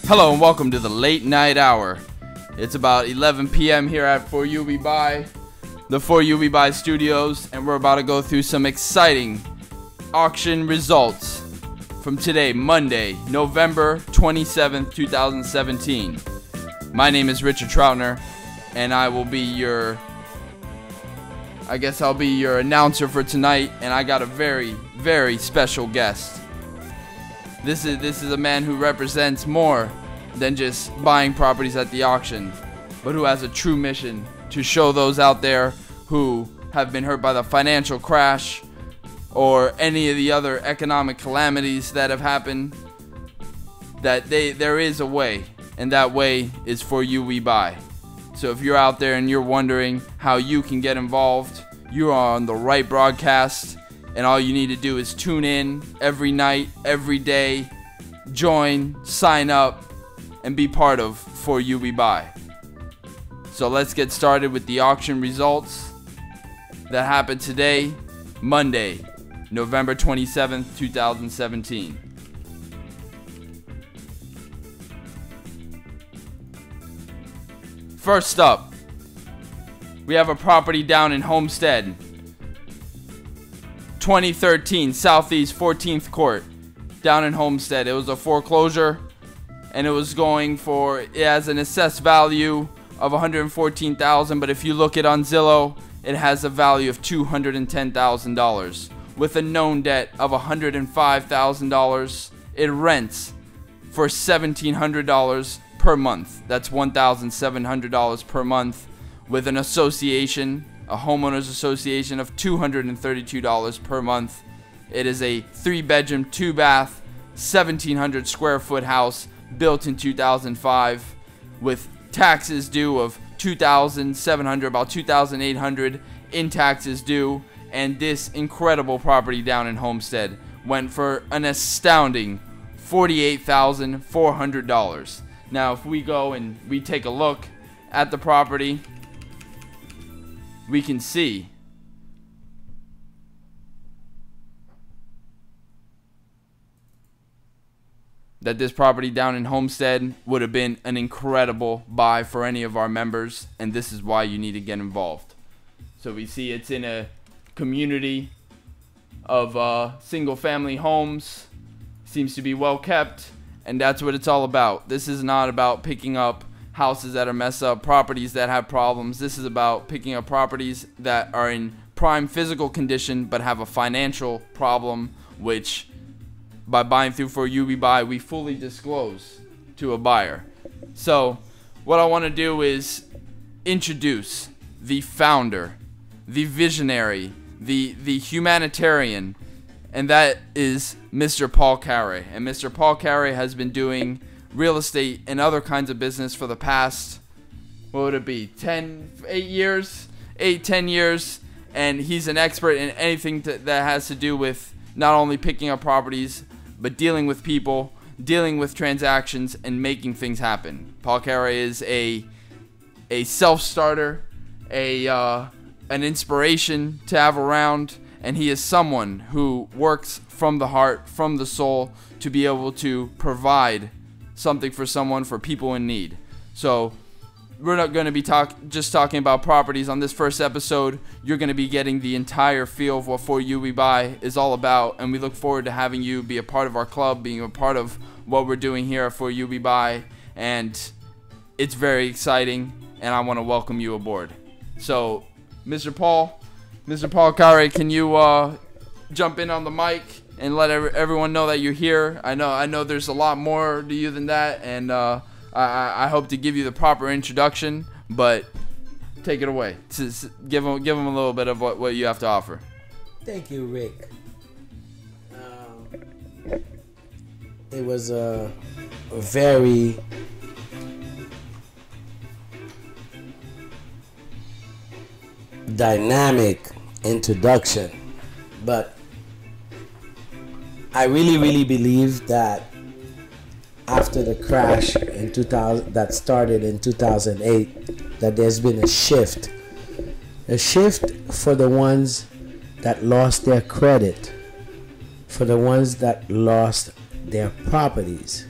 Hello and welcome to the late night hour. It's about 11 p.m. here at For You We Buy, the For You We Buy studios, and we're about to go through some exciting auction results from today, Monday, November 27th, 2017. My name is Richard Troutner, and I will be your announcer for tonight, and I got a very, very special guest. This is a man who represents more than just buying properties at the auction, but who has a true mission to show those out there who have been hurt by the financial crash or any of the other economic calamities that have happened, that there is a way, and that way is For You We Buy. So if you're out there and you're wondering how you can get involved, you are on the right broadcast, and all you need to do is tune in every night, every day, join, sign up, and be part of For You We Buy. So let's get started with the auction results that happened today, Monday, November 27th, 2017. First up, we have a property down in Homestead, 2013 Southeast 14th Court, down in Homestead. It was a foreclosure, and it was going for, it has an assessed value of $114,000, but if you look it on Zillow, it has a value of $210,000 with a known debt of $105,000. It rents for $1,700 per month. That's $1,700 per month, with an association, a homeowners association, of $232 per month. It is a 3-bedroom, 2-bath, 1,700 square foot house built in 2005 with taxes due of $2,700, about $2,800 in taxes due. And this incredible property down in Homestead went for an astounding $48,400. Now if we go and we take a look at the property, we can see that this property down in Homestead would have been an incredible buy for any of our members, and this is why you need to get involved. So we see it's in a community of single family homes, seems to be well kept, and that's what it's all about. This is not about picking up houses that are messed up, properties that have problems. This is about picking up properties that are in prime physical condition but have a financial problem, which by buying through For You We Buy, we fully disclose to a buyer. So what I want to do is introduce the founder, the visionary, the humanitarian, and that is Mr. Paul Carey. And Mr. Paul Carey has been doing real estate and other kinds of business for the past, what would it be, 10 years, and he's an expert in anything that has to do with not only picking up properties, but dealing with people, dealing with transactions, and making things happen. Paul Carey is a self-starter, an inspiration to have around, and he is someone who works from the heart, from the soul, to be able to provide something for someone, for people in need. So we're not going to be just talking about properties on this first episode. You're going to be getting the entire feel of what For You We Buy is all about, and we look forward to having you be a part of our club, being a part of what we're doing here at For You We Buy, and it's very exciting, and I want to welcome you aboard. So Mr. Paul Carey, can you jump in on the mic and let everyone know that you're here? I know there's a lot more to you than that, and I hope to give you the proper introduction, but take it away. Give them a little bit of what you have to offer. Thank you, Rick. It was a very dynamic introduction, but I really believe that after the crash in 2000 that started in 2008, that there's been a shift for the ones that lost their credit, for the ones that lost their properties,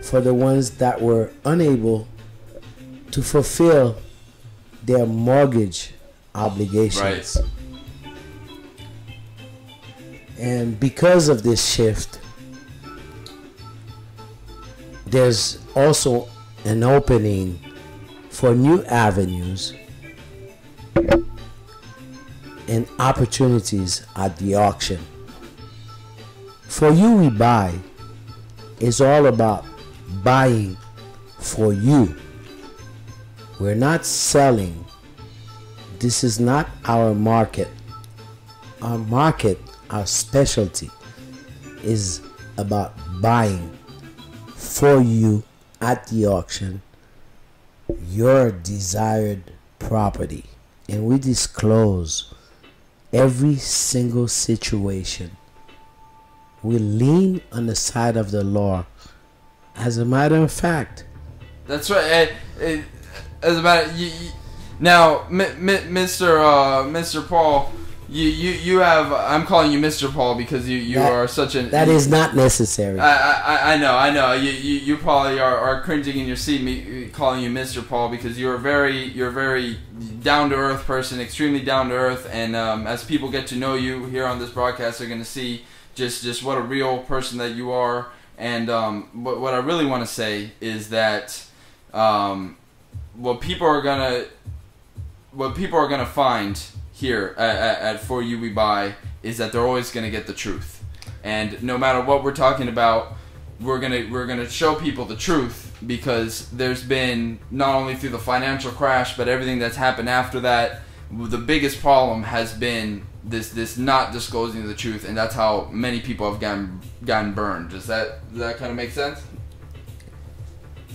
for the ones that were unable to fulfill their mortgage obligations. Right. And because of this shift, there's also an opening for new avenues and opportunities at the auction. For You We Buy is all about buying for you. We're not selling. This is not our market. Our market, our specialty, is about buying for you at the auction your desired property. And we disclose every single situation. We lean on the side of the law. As a matter of fact. That's right. As a matter, now, Mr. Paul, you have. I'm calling you Mr. Paul because you are such an. That is not necessary. I know. You probably are cringing in your seat me calling you Mr. Paul because you're a very down to earth person, extremely down to earth, and as people get to know you here on this broadcast, they're going to see just what a real person that you are. And what I really want to say is that what people are gonna find here at For You We Buy is that they're always gonna get the truth. And no matter what we're talking about, we're gonna show people the truth, because there's been, not only through the financial crash but everything that's happened after that, the biggest problem has been this not disclosing the truth, and that's how many people have gotten burned. Does that kind of make sense?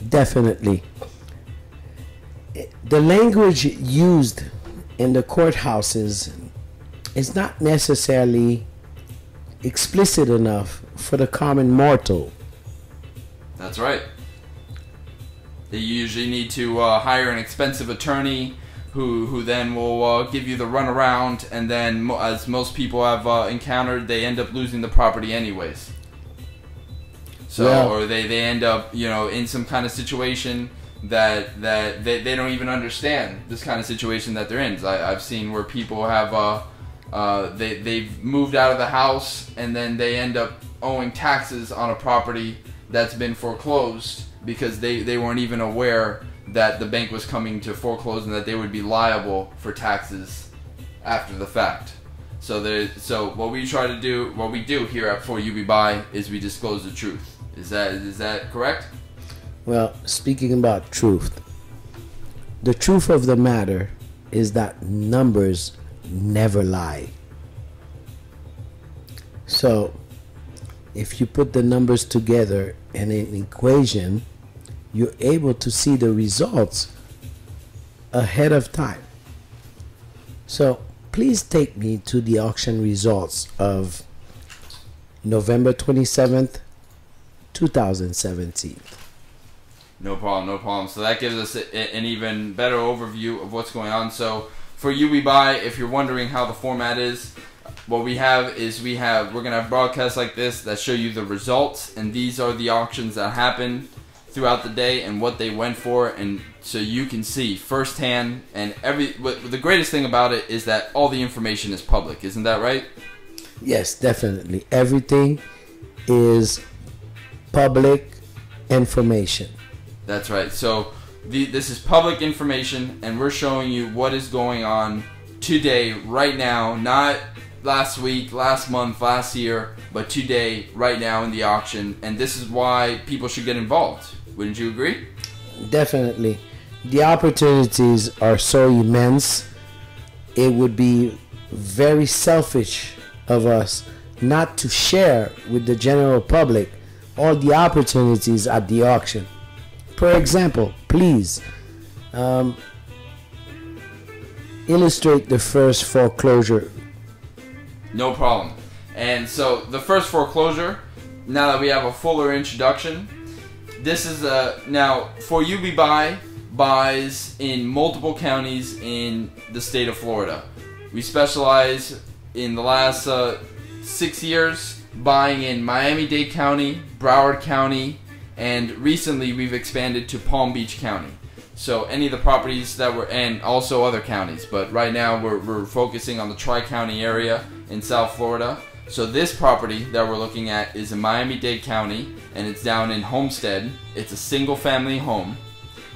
Definitely. The language used in the courthouses is not necessarily explicit enough for the common mortal. That's right. You usually need to hire an expensive attorney who then will give you the runaround, and then, as most people have encountered, they end up losing the property anyways. So, yeah. Or they end up, in some kind of situation that they don't even understand this kind of situation that they're in. I've seen where people have they've moved out of the house, and then they end up owing taxes on a property that's been foreclosed because they weren't even aware that the bank was coming to foreclose and that they would be liable for taxes after the fact. So what we do here at For You We Buy is we disclose the truth. Is that correct? Well, speaking about truth, the truth of the matter is that numbers never lie. So if you put the numbers together in an equation, you're able to see the results ahead of time. So please take me to the auction results of November 27th, 2017. No problem. So that gives us an even better overview of what's going on. So For You We Buy, if you're wondering how the format is, what we have is we're going to have broadcasts like this that show you the results, and these are the auctions that happen throughout the day and what they went for, and so you can see firsthand. And the greatest thing about it is that all the information is public. Isn't that right? Yes, definitely. Everything is public information. That's right. So this is public information, and we're showing you what is going on today, right now, not last week, last month, last year, but today, right now in the auction. And this is why people should get involved. Wouldn't you agree? Definitely. The opportunities are so immense. It would be very selfish of us not to share with the general public all the opportunities at the auction. For example, please illustrate the first foreclosure. No problem. And so the first foreclosure, now that we have a fuller introduction, this is now For You We Buy buys in multiple counties in the state of Florida. We specialize in the last 6 years buying in Miami-Dade County, Broward County, and recently we've expanded to Palm Beach County. So any of the properties that were, and also other counties, but right now we're focusing on the Tri-County area in South Florida. So this property that we're looking at is in Miami-Dade County, and it's down in Homestead. It's a single family home.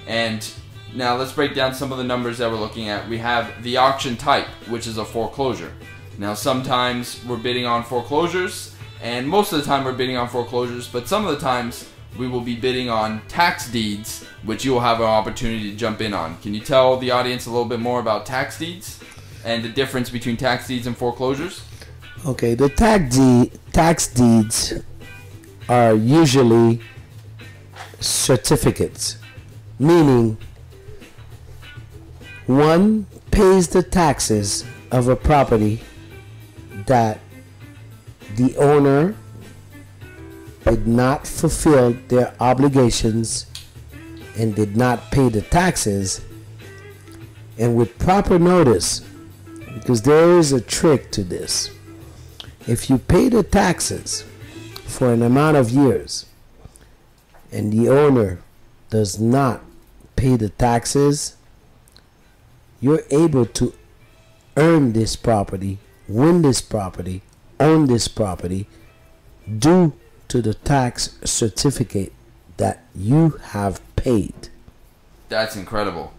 And now let's break down some of the numbers that we're looking at. We have the auction type, which is a foreclosure. Now sometimes we're bidding on foreclosures, and most of the time we're bidding on foreclosures, but some of the times we will be bidding on tax deeds, which you will have an opportunity to jump in on. Can you tell the audience a little bit more about tax deeds and the difference between tax deeds and foreclosures? Okay, the tax deeds are usually certificates, meaning one pays the taxes of a property that the owner did not fulfill their obligations and did not pay the taxes, and with proper notice, because there is a trick to this. If you pay the taxes for an amount of years and the owner does not pay the taxes, you're able to earn this property, win this property, own this property due to the tax certificate that you have paid. That's incredible.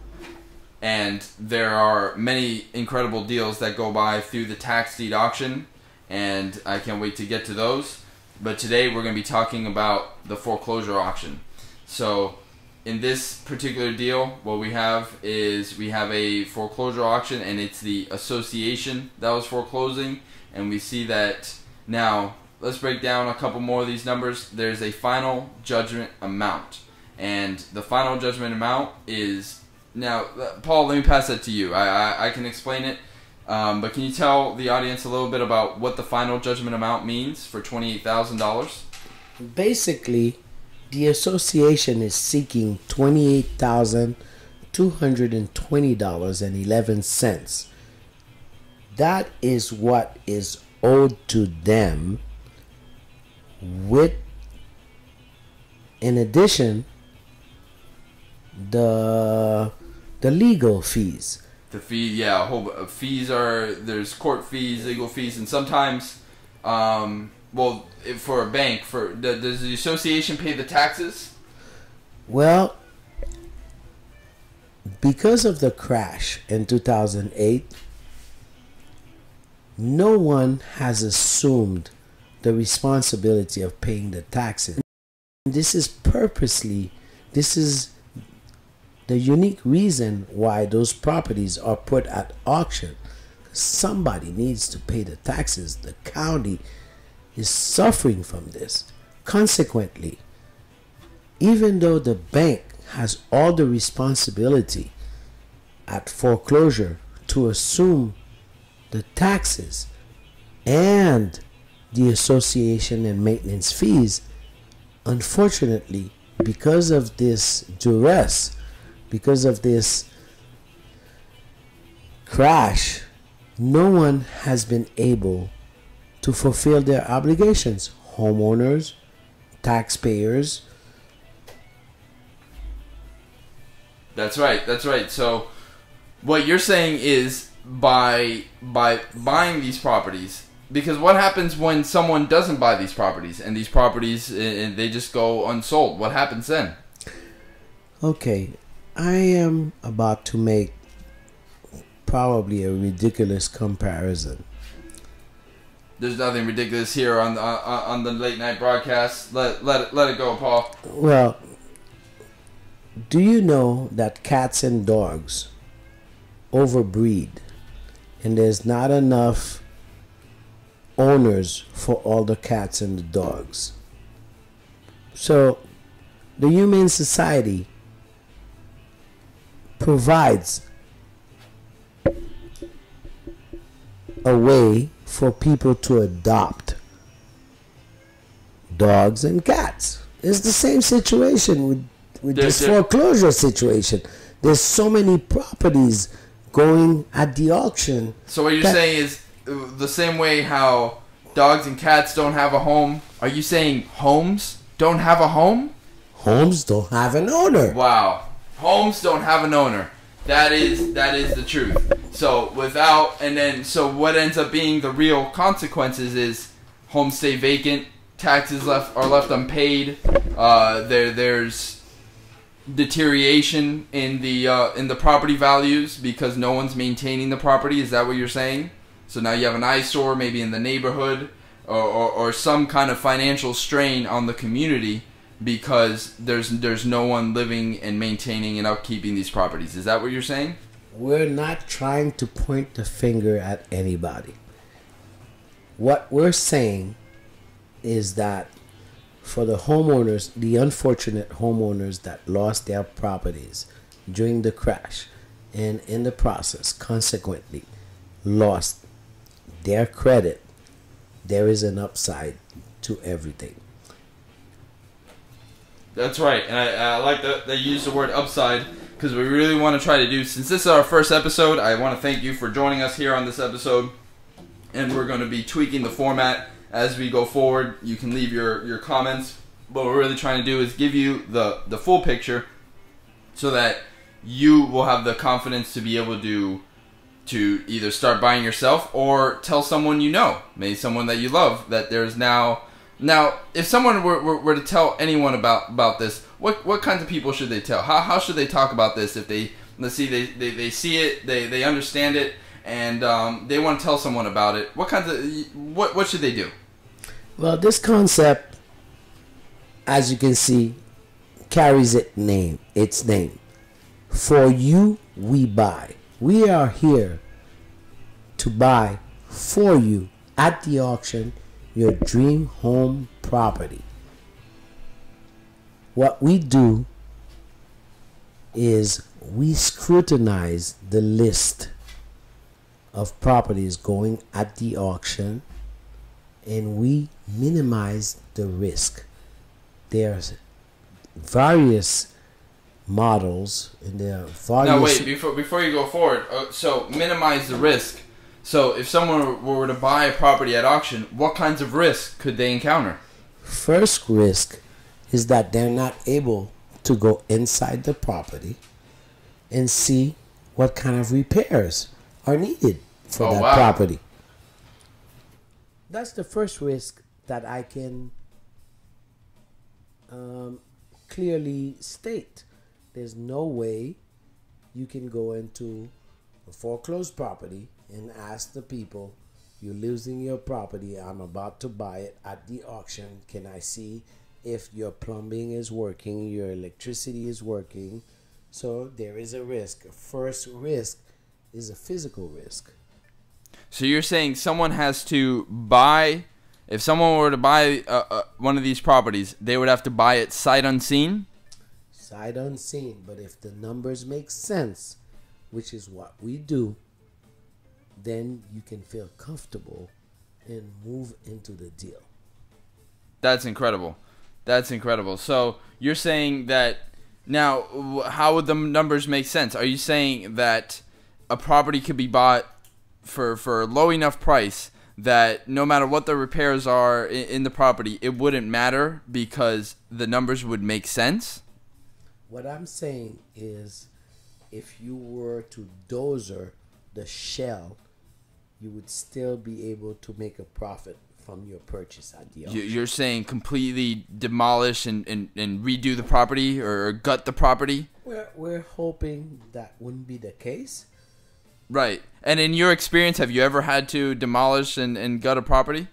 And there are many incredible deals that go by through the tax deed auction, and I can't wait to get to those. But today we're going to be talking about the foreclosure auction. So in this particular deal, what we have is we have a foreclosure auction, and it's the association that was foreclosing, and we see that now. Let's break down a couple more of these numbers. There's a final judgment amount, and the final judgment amount is, now Paul, let me pass that to you. I can explain it, but can you tell the audience a little bit about what the final judgment amount means for $28,000? Basically, the association is seeking $28,220.11. That is what is owed to them, with, in addition, the legal fees. The fee, yeah, a whole fees are, there's court fees, legal fees, and sometimes, well, for a bank, does the association pay the taxes? Well, because of the crash in 2008, no one has assumed the responsibility of paying the taxes. This is the unique reason why those properties are put at auction. Somebody needs to pay the taxes. The county is suffering from this. Consequently, even though the bank has all the responsibility at foreclosure to assume the taxes and the association and maintenance fees, unfortunately, because of this duress, because of this crash, no one has been able to fulfill their obligations. Homeowners, taxpayers. That's right. That's right. So what you're saying is by buying these properties, because what happens when someone doesn't buy these properties and these properties they just go unsold? What happens then? Okay, I am about to make probably a ridiculous comparison. There's nothing ridiculous here on the late night broadcast. Let it go, Paul. Well, do you know that cats and dogs overbreed, and there's not enough owners for all the cats and the dogs? So the Humane Society provides a way for people to adopt dogs and cats. It's the same situation with this foreclosure situation. There's so many properties going at the auction. So what you're saying is the same way how dogs and cats don't have a home, are you saying homes don't have a home? Homes don't have an owner. Wow. Homes don't have an owner. That is the truth. So so what ends up being the real consequences is homes stay vacant, taxes are left unpaid. There's deterioration in the property values because no one's maintaining the property. Is that what you're saying? So now you have an eyesore maybe in the neighborhood, or some kind of financial strain on the community because there's no one living and maintaining and upkeeping these properties. Is that what you're saying? We're not trying to point the finger at anybody. What we're saying is that for the homeowners, the unfortunate homeowners that lost their properties during the crash and in the process consequently lost their credit, there is an upside to everything. That's right, and I like that they use the word upside because we really want to try to do, since this is our first episode, I want to thank you for joining us here on this episode, and we're going to be tweaking the format as we go forward. You can leave your comments. What we're really trying to do is give you the full picture so that you will have the confidence to be able to either start buying yourself or tell someone you know, maybe someone that you love, that there's now, if someone were to tell anyone about this, what kinds of people should they tell? How should they talk about this if they see it, they understand it, and they want to tell someone about it? What should they do? Well, this concept, as you can see, carries its name. For you, we buy. We are here to buy for you at the auction your dream home property. What we do is we scrutinize the list of properties going at the auction and we minimize the risk. There's various models and there are various... Now wait, before you go forward, so minimize the risk. So if someone were to buy a property at auction, what kinds of risks could they encounter? First risk is that they're not able to go inside the property and see what kind of repairs are needed for that property. That's the first risk that I can clearly state. There's no way you can go into a foreclosed property and ask the people, you're losing your property, I'm about to buy it at the auction, can I see if your plumbing is working, your electricity is working? So there is a risk. First risk is a physical risk. So you're saying someone has to buy, if someone were to buy one of these properties, they would have to buy it sight unseen? Sight unseen, but if the numbers make sense, which is what we do, then you can feel comfortable and move into the deal. That's incredible. That's incredible. So you're saying that now, how would the numbers make sense? Are you saying that a property could be bought for a low enough price that no matter what the repairs are in the property, it wouldn't matter because the numbers would make sense? What I'm saying is, if you were to dozer the shell, you would still be able to make a profit from your purchase at the auction. You're saying completely demolish and redo the property or gut the property? We're hoping that wouldn't be the case. Right. And in your experience, have you ever had to demolish and gut a property?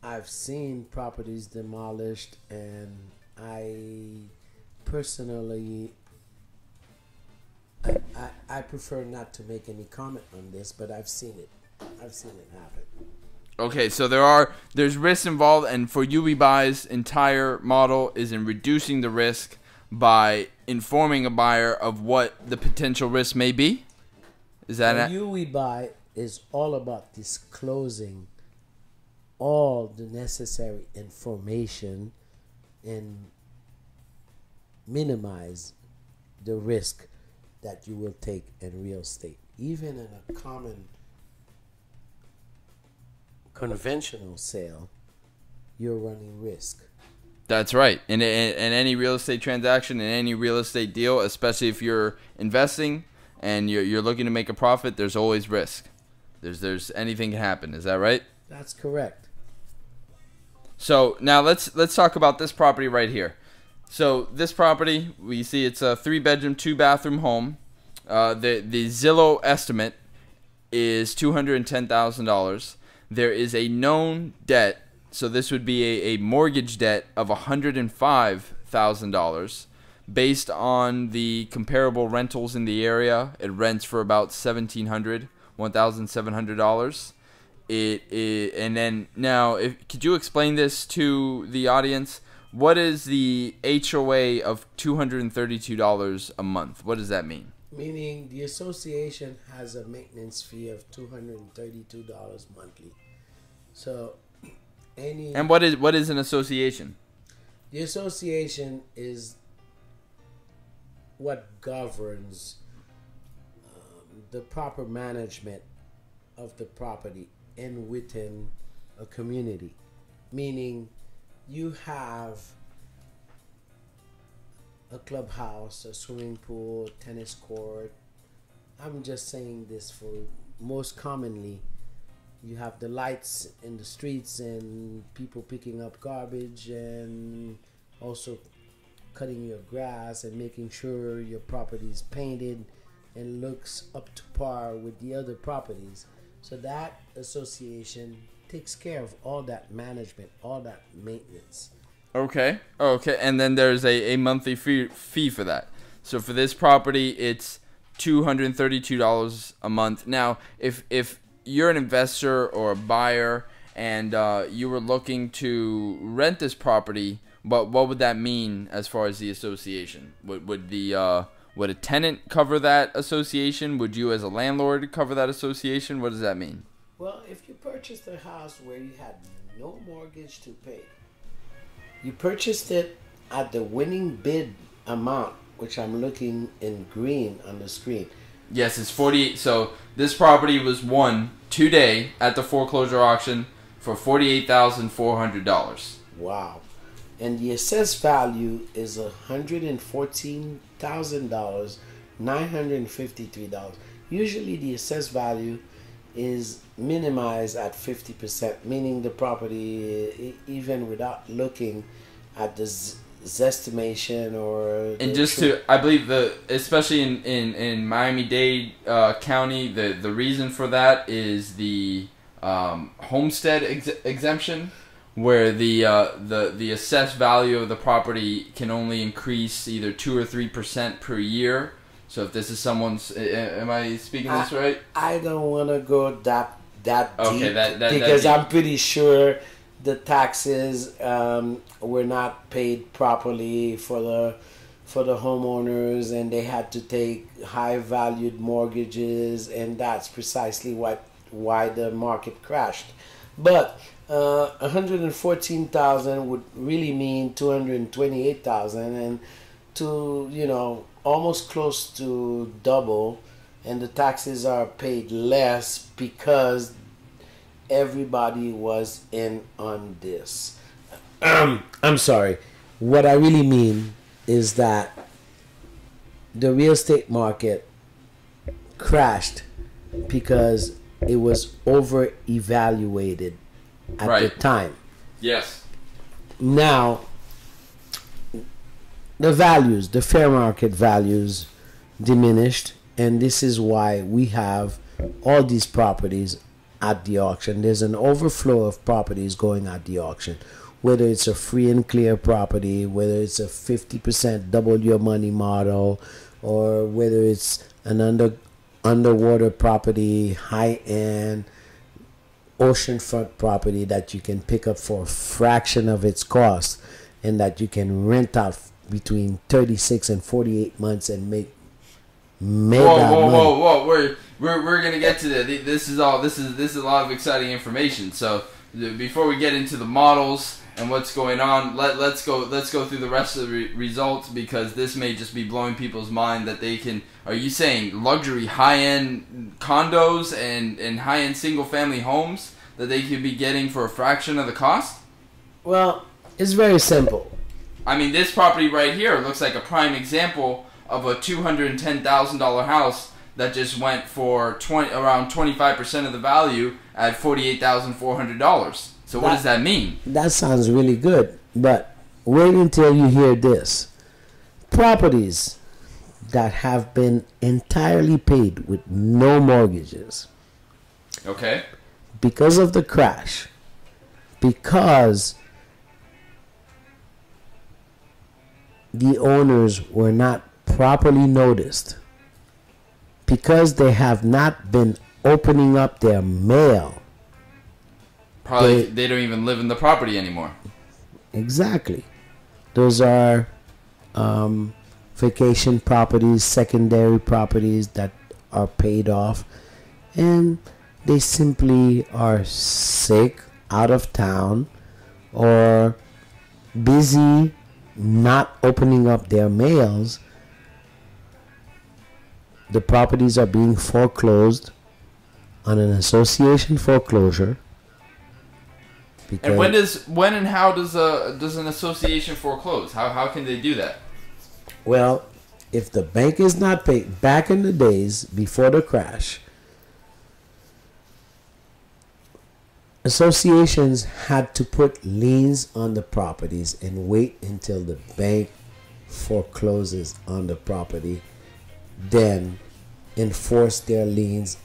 I've seen properties demolished, and I personally, I prefer not to make any comment on this, but I've seen it. I've seen it happen. Okay, so there's risks involved, and for UBuy's entire model is in reducing the risk by informing a buyer of what the potential risk may be. Is that UBuy is all about disclosing all the necessary information and minimize the risk that you will take in real estate. Even in a common conventional sale, you're running risk. That's right. In any real estate transaction, in any real estate deal, especially if you're investing and you're looking to make a profit, there's always risk. There's anything can happen. Is that right? That's correct. So now let's talk about this property right here. So this property, we see it's a 3-bedroom, 2-bathroom home. The Zillow estimate is $210,000. There is a known debt. So this would be a mortgage debt of $105,000. Based on the comparable rentals in the area, it rents for about $1,700. And then now, could you explain this to the audience? What is the HOA of $232 a month? What does that mean? Meaning the association has a maintenance fee of $232 monthly. So and what is an association? The association is what governs the proper management of the property and within a community. Meaning you have a clubhouse, a swimming pool, tennis court. I'm just saying this for most commonly. You have the lights in the streets and people picking up garbage and also cutting your grass and making sure your property is painted and looks up to par with the other properties. So that association takes care of all that management, all that maintenance. Okay. And then there's a monthly fee for that. So for this property, it's $232 a month. Now, if you're an investor or a buyer and you were looking to rent this property, what would that mean as far as the association? Would a tenant cover that association? Would you as a landlord cover that association? What does that mean? Well, if you purchased a house where you had no mortgage to pay, you purchased it at the winning bid amount, which I'm looking in green on the screen. Yes, it's 48. So this property was won today at the foreclosure auction for $48,400. Wow. And the assessed value is $114,000, $953. Usually the assessed value is minimized at 50%, meaning the property, even without looking at the estimation or... And just to, I believe especially in Miami-Dade County, the reason for that is the homestead exemption, where the assessed value of the property can only increase either 2 or 3% per year. So if this is someone's, am I speaking this right? I don't want to go that deep, okay, because I'm pretty sure the taxes were not paid properly for the homeowners, and they had to take high valued mortgages, and that's precisely why the market crashed. But $114,000 would really mean $228,000, and to almost close to double, and the taxes are paid less because everybody was in on this. I'm sorry. What I really mean is that the real estate market crashed because it was over evaluated at the time. Yes. Now, the fair market values diminished, and this is why we have all these properties at the auction. There's an overflow of properties going at the auction, whether it's a free and clear property, whether it's a 50% double your money model, or whether it's an underwater property, high-end oceanfront property that you can pick up for a fraction of its cost, and that you can rent out between 36 and 48 months and make whoa. We're gonna get to that. This is a lot of exciting information. So before we get into the models and what's going on, let's go through the rest of the results, because this may just be blowing people's mind that they can. Are you saying luxury high-end condos and high-end single-family homes that they could be getting for a fraction of the cost? Well, it's very simple. I mean, this property right here looks like a prime example of a $210,000 house that just went for around 25% of the value at $48,400. So what does that mean? That sounds really good, but wait until you hear this. Properties that have been entirely paid with no mortgages. Okay. Because of the crash, because the owners were not properly noticed, because they have not been opening up their mail. Probably they don't even live in the property anymore. Exactly. Those are vacation properties, secondary properties that are paid off, and they simply are sick, out of town, or busy not opening up their mails. The properties are being foreclosed on an association foreclosure. And when and how does an association foreclose? How can they do that? Well, if the bank is not paid, back in the days before the crash, associations had to put liens on the properties and wait until the bank forecloses on the property, then enforce their liens,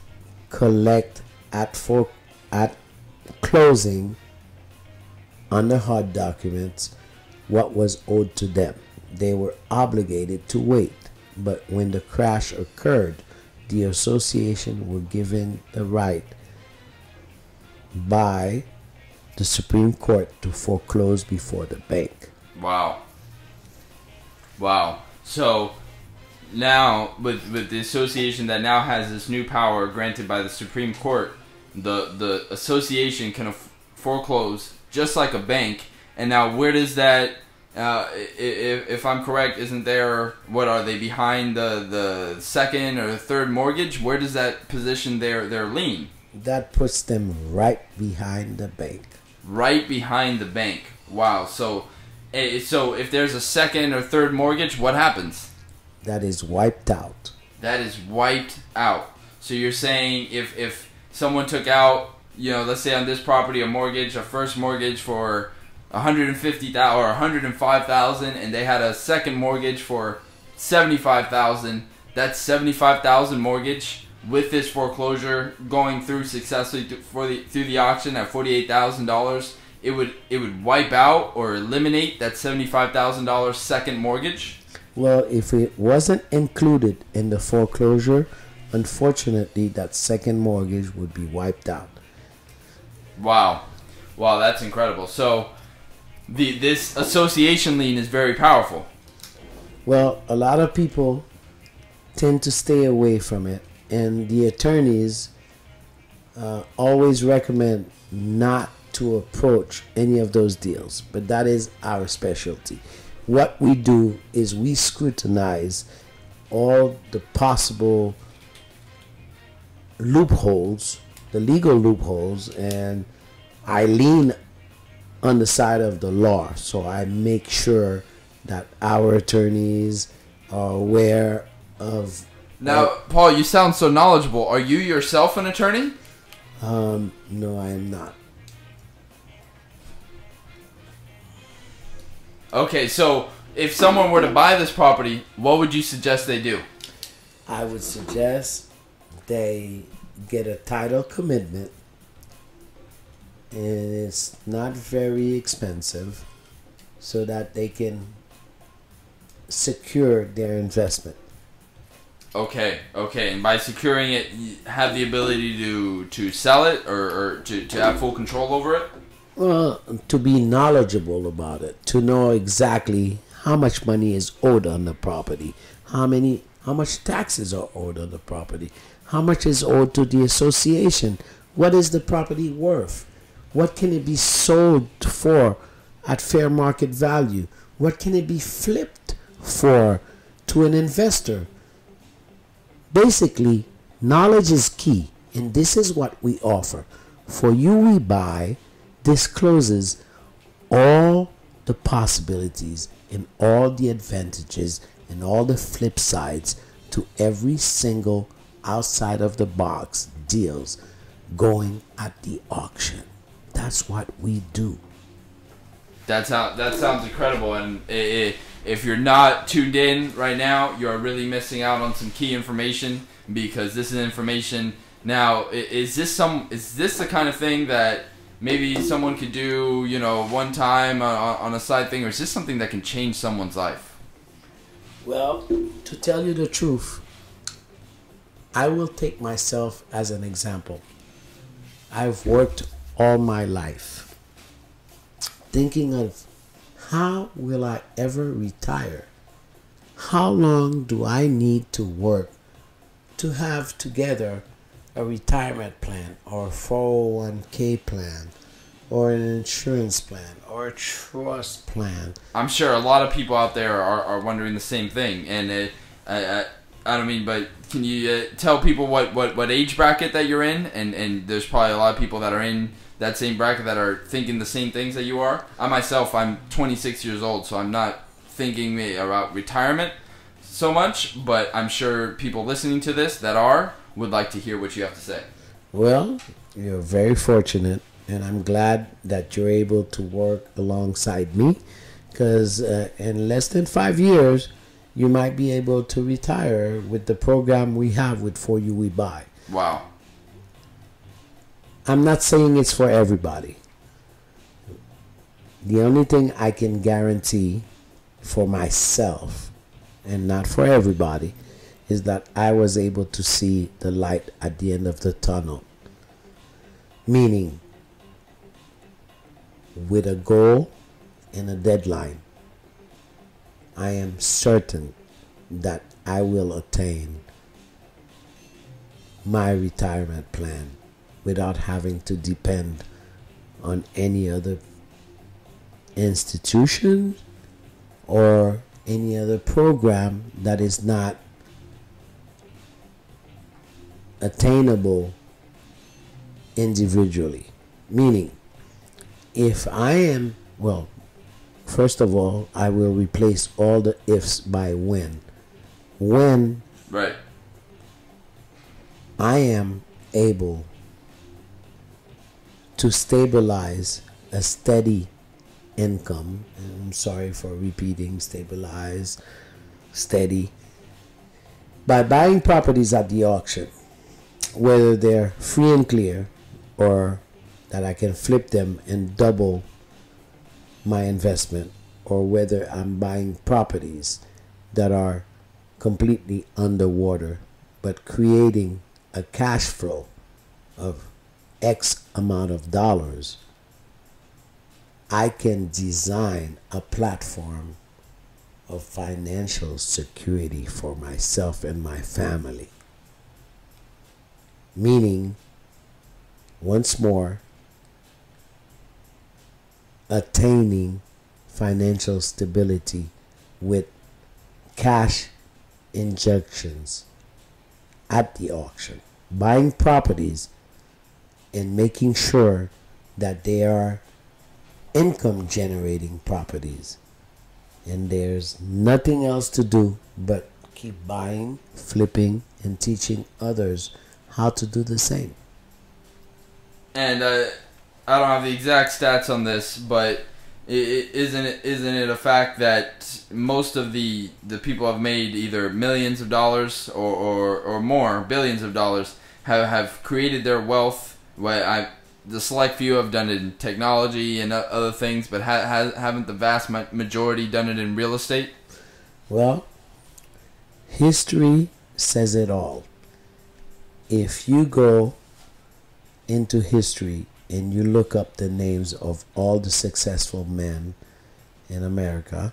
collect at closing on the hard documents what was owed to them. They were obligated to wait, but when the crash occurred, the association were given the right by the Supreme Court to foreclose before the bank. Wow. So now with the association that now has this new power granted by the Supreme Court, the association can foreclose just like a bank. And now where does that, if I'm correct, isn't there, what are they, behind the second or third mortgage? Where does that position their lien? That puts them right behind the bank. Right behind the bank. Wow. So if there's a second or third mortgage, what happens? That is wiped out. That is wiped out. So you're saying if someone took out, let's say on this property a first mortgage for $150,000 or $105,000, and they had a second mortgage for $75,000, that $75,000 mortgage with this foreclosure going through successfully through the auction at $48,000, it would wipe out or eliminate that $75,000 second mortgage? Well, if it wasn't included in the foreclosure, unfortunately, that second mortgage would be wiped out. Wow, that's incredible. So this association lien is very powerful. Well, a lot of people tend to stay away from it, and the attorneys always recommend not to approach any of those deals, but that is our specialty. What we do is we scrutinize all the possible loopholes, the legal loopholes, and I lean on the side of the law. So I make sure that our attorneys are aware of. Now, Paul, you sound so knowledgeable. Are you yourself an attorney? No, I am not. Okay, so if someone were to buy this property, what would you suggest they do? I would suggest they get a title commitment, and it's not very expensive, so that they can secure their investment. Okay, and by securing it, you have the ability to sell it or to have full control over it? Well, to be knowledgeable about it, to know exactly how much money is owed on the property, how much taxes are owed on the property, how much is owed to the association, what is the property worth, what can it be sold for at fair market value, what can it be flipped for to an investor. Basically, knowledge is key, and this is what we offer. For You We Buy discloses all the possibilities in all the advantages and all the flip sides to every single outside of the box deals going at the auction. That's what we do. That sounds incredible, and if you're not tuned in right now, you're really missing out on some key information, because this is information. Now, is this the kind of thing that maybe someone could do, one time on a side thing, or is this something that can change someone's life? Well, to tell you the truth, I will take myself as an example. I've worked all my life thinking of, how will I ever retire? How long do I need to work to have together a retirement plan or a 401k plan or an insurance plan or a trust plan? I'm sure a lot of people out there are wondering the same thing, and I don't mean, but can you tell people what age bracket that you're in? And there's probably a lot of people that are in that same bracket that are thinking the same things that you are. I myself, I'm 26 years old, so I'm not thinking about retirement so much, but I'm sure people listening to this that would like to hear what you have to say. Well, you're very fortunate, and I'm glad that you're able to work alongside me, because in less than 5 years, you might be able to retire with the program we have with For You We Buy. Wow. I'm not saying it's for everybody. The only thing I can guarantee for myself, and not for everybody, is that I was able to see the light at the end of the tunnel. Meaning, with a goal and a deadline, I am certain that I will attain my retirement plan without having to depend on any other institution or any other program that is not attainable individually. Meaning, if I am, well, first of all, I will replace all the ifs by when. When right, I am able to stabilize a steady income, and I'm sorry for repeating, stabilize, steady, by buying properties at the auction, whether they're free and clear or that I can flip them and double my investment, or whether I'm buying properties that are completely underwater but creating a cash flow of X amount of dollars, I can design a platform of financial security for myself and my family. Meaning, once more, attaining financial stability with cash injections at the auction, buying properties and making sure that they are income generating properties, and there's nothing else to do but keep buying, flipping, and teaching others how to do the same. And I don't have the exact stats on this, but isn't it a fact that most of the people have made either millions of dollars or more, billions of dollars, have created their wealth? The select few have done it in technology and other things, but haven't the vast majority done it in real estate? Well, history says it all. If you go into history and you look up the names of all the successful men in America,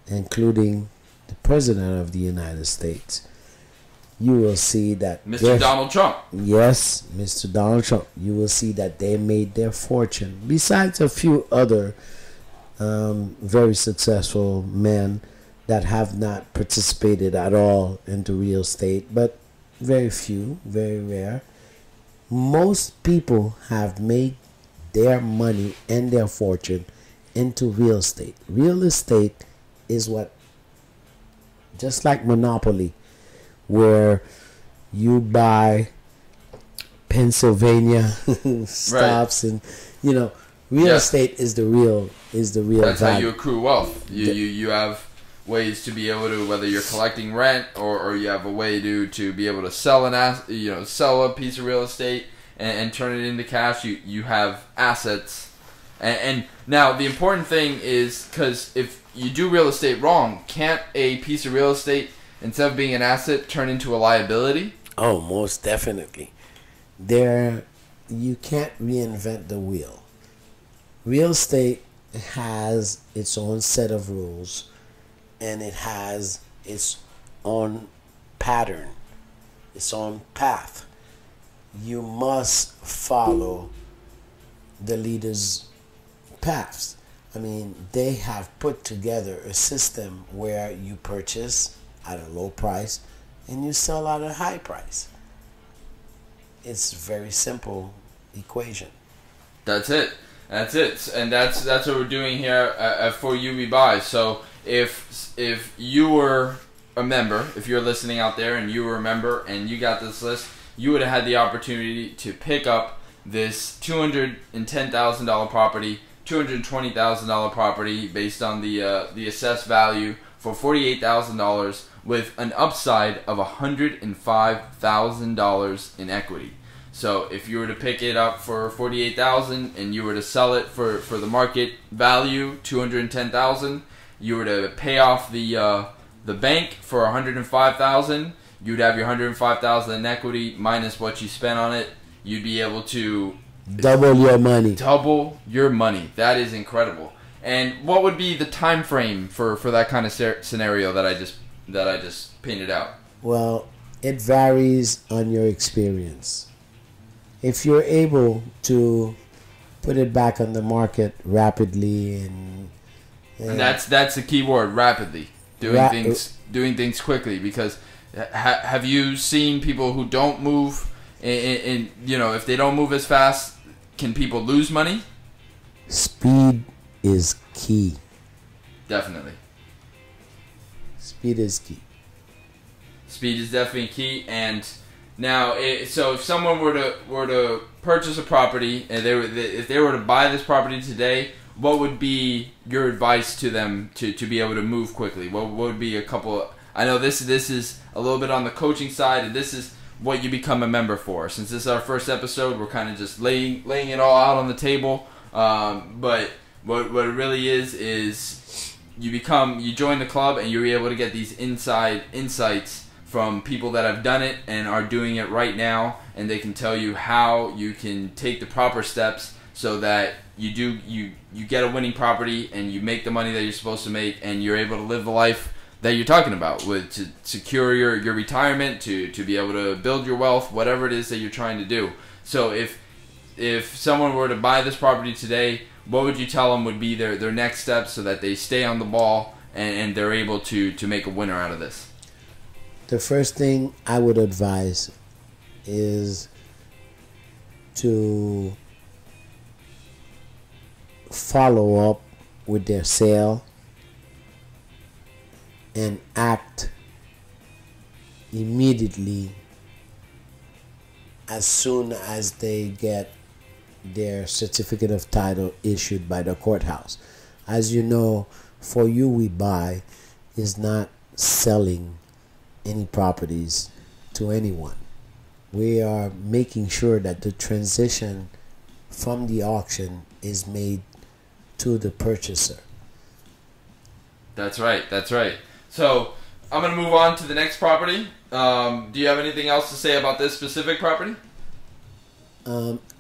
including the President of the United States, you will see that Mr. Donald Trump. Yes, Mr. Donald Trump. You will see that they made their fortune, besides a few other very successful men that have not participated at all into real estate, but very few, very rare. Most people have made their money and their fortune into real estate. Real estate is what, just like Monopoly, where you buy Pennsylvania stops, and real estate is the real That's value. how you accrue wealth. You have ways to be able to, whether you're collecting rent or you have a way to be able to sell sell a piece of real estate and turn it into cash. You have assets, and now the important thing is, because if you do real estate wrong, can't a piece of real estate, instead of being an asset, turn into a liability? Oh, most definitely. You can't reinvent the wheel. Real estate has its own set of rules, and it has its own pattern, its own path. You must follow the leaders' paths. I mean, they have put together a system where you purchase at a low price and you sell at a high price. It's a very simple equation. That's it. And that's what we're doing here at For You We Buy. So if you were a member, if you're listening out there and you were a member and you got this list, you would have had the opportunity to pick up this $210,000 property, $220,000 property based on the assessed value for $48,000 with an upside of $105,000 in equity. So if you were to pick it up for $48,000 and you were to sell it for the market value $210,000, you were to pay off the bank for $105,000, you'd have your $105,000 in equity minus what you spent on it. You'd be able to double your money. Double your money. That is incredible. And what would be the time frame for that kind of scenario that I just painted out? Well, it varies on your experience. If you're able to put it back on the market rapidly and that's the key word, rapidly. Doing things quickly, because have you seen people who don't move and if they don't move as fast, can people lose money? Speed is key. Definitely. Speed is key. Speed is definitely key. And now, so if someone were to purchase a property and if they were to buy this property today, what would be your advice to them to be able to move quickly? What would be a couple? I know this is a little bit on the coaching side, and this is what you become a member for. Since this is our first episode, we're kind of just laying it all out on the table. But what it really is you join the club and you're able to get these insights from people that have done it and are doing it right now, and they can tell you how you can take the proper steps so that you get a winning property and you make the money that you're supposed to make, and you're able to live the life that you're talking about, to secure your retirement, to be able to build your wealth, whatever it is that you're trying to do. So if someone were to buy this property today, what would you tell them would be their next steps so that they stay on the ball and they're able to make a winner out of this? The first thing I would advise is to follow up with their sale and act immediately as soon as they get their certificate of title issued by the courthouse. As you know, For You We Buy is not selling any properties to anyone. We are making sure that the transition from the auction is made to the purchaser. That's right. So I'm going to move on to the next property. Do you have anything else to say about this specific property?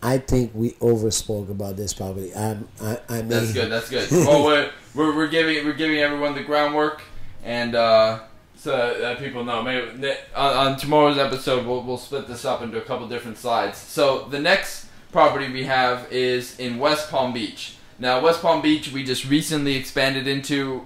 I think we overspoke about this property. That's good. Well, we're giving everyone the groundwork, and so that people know. Maybe on tomorrow's episode, we'll split this up into a couple different slides. So the next property we have is in West Palm Beach. Now, West Palm Beach, we just recently expanded into.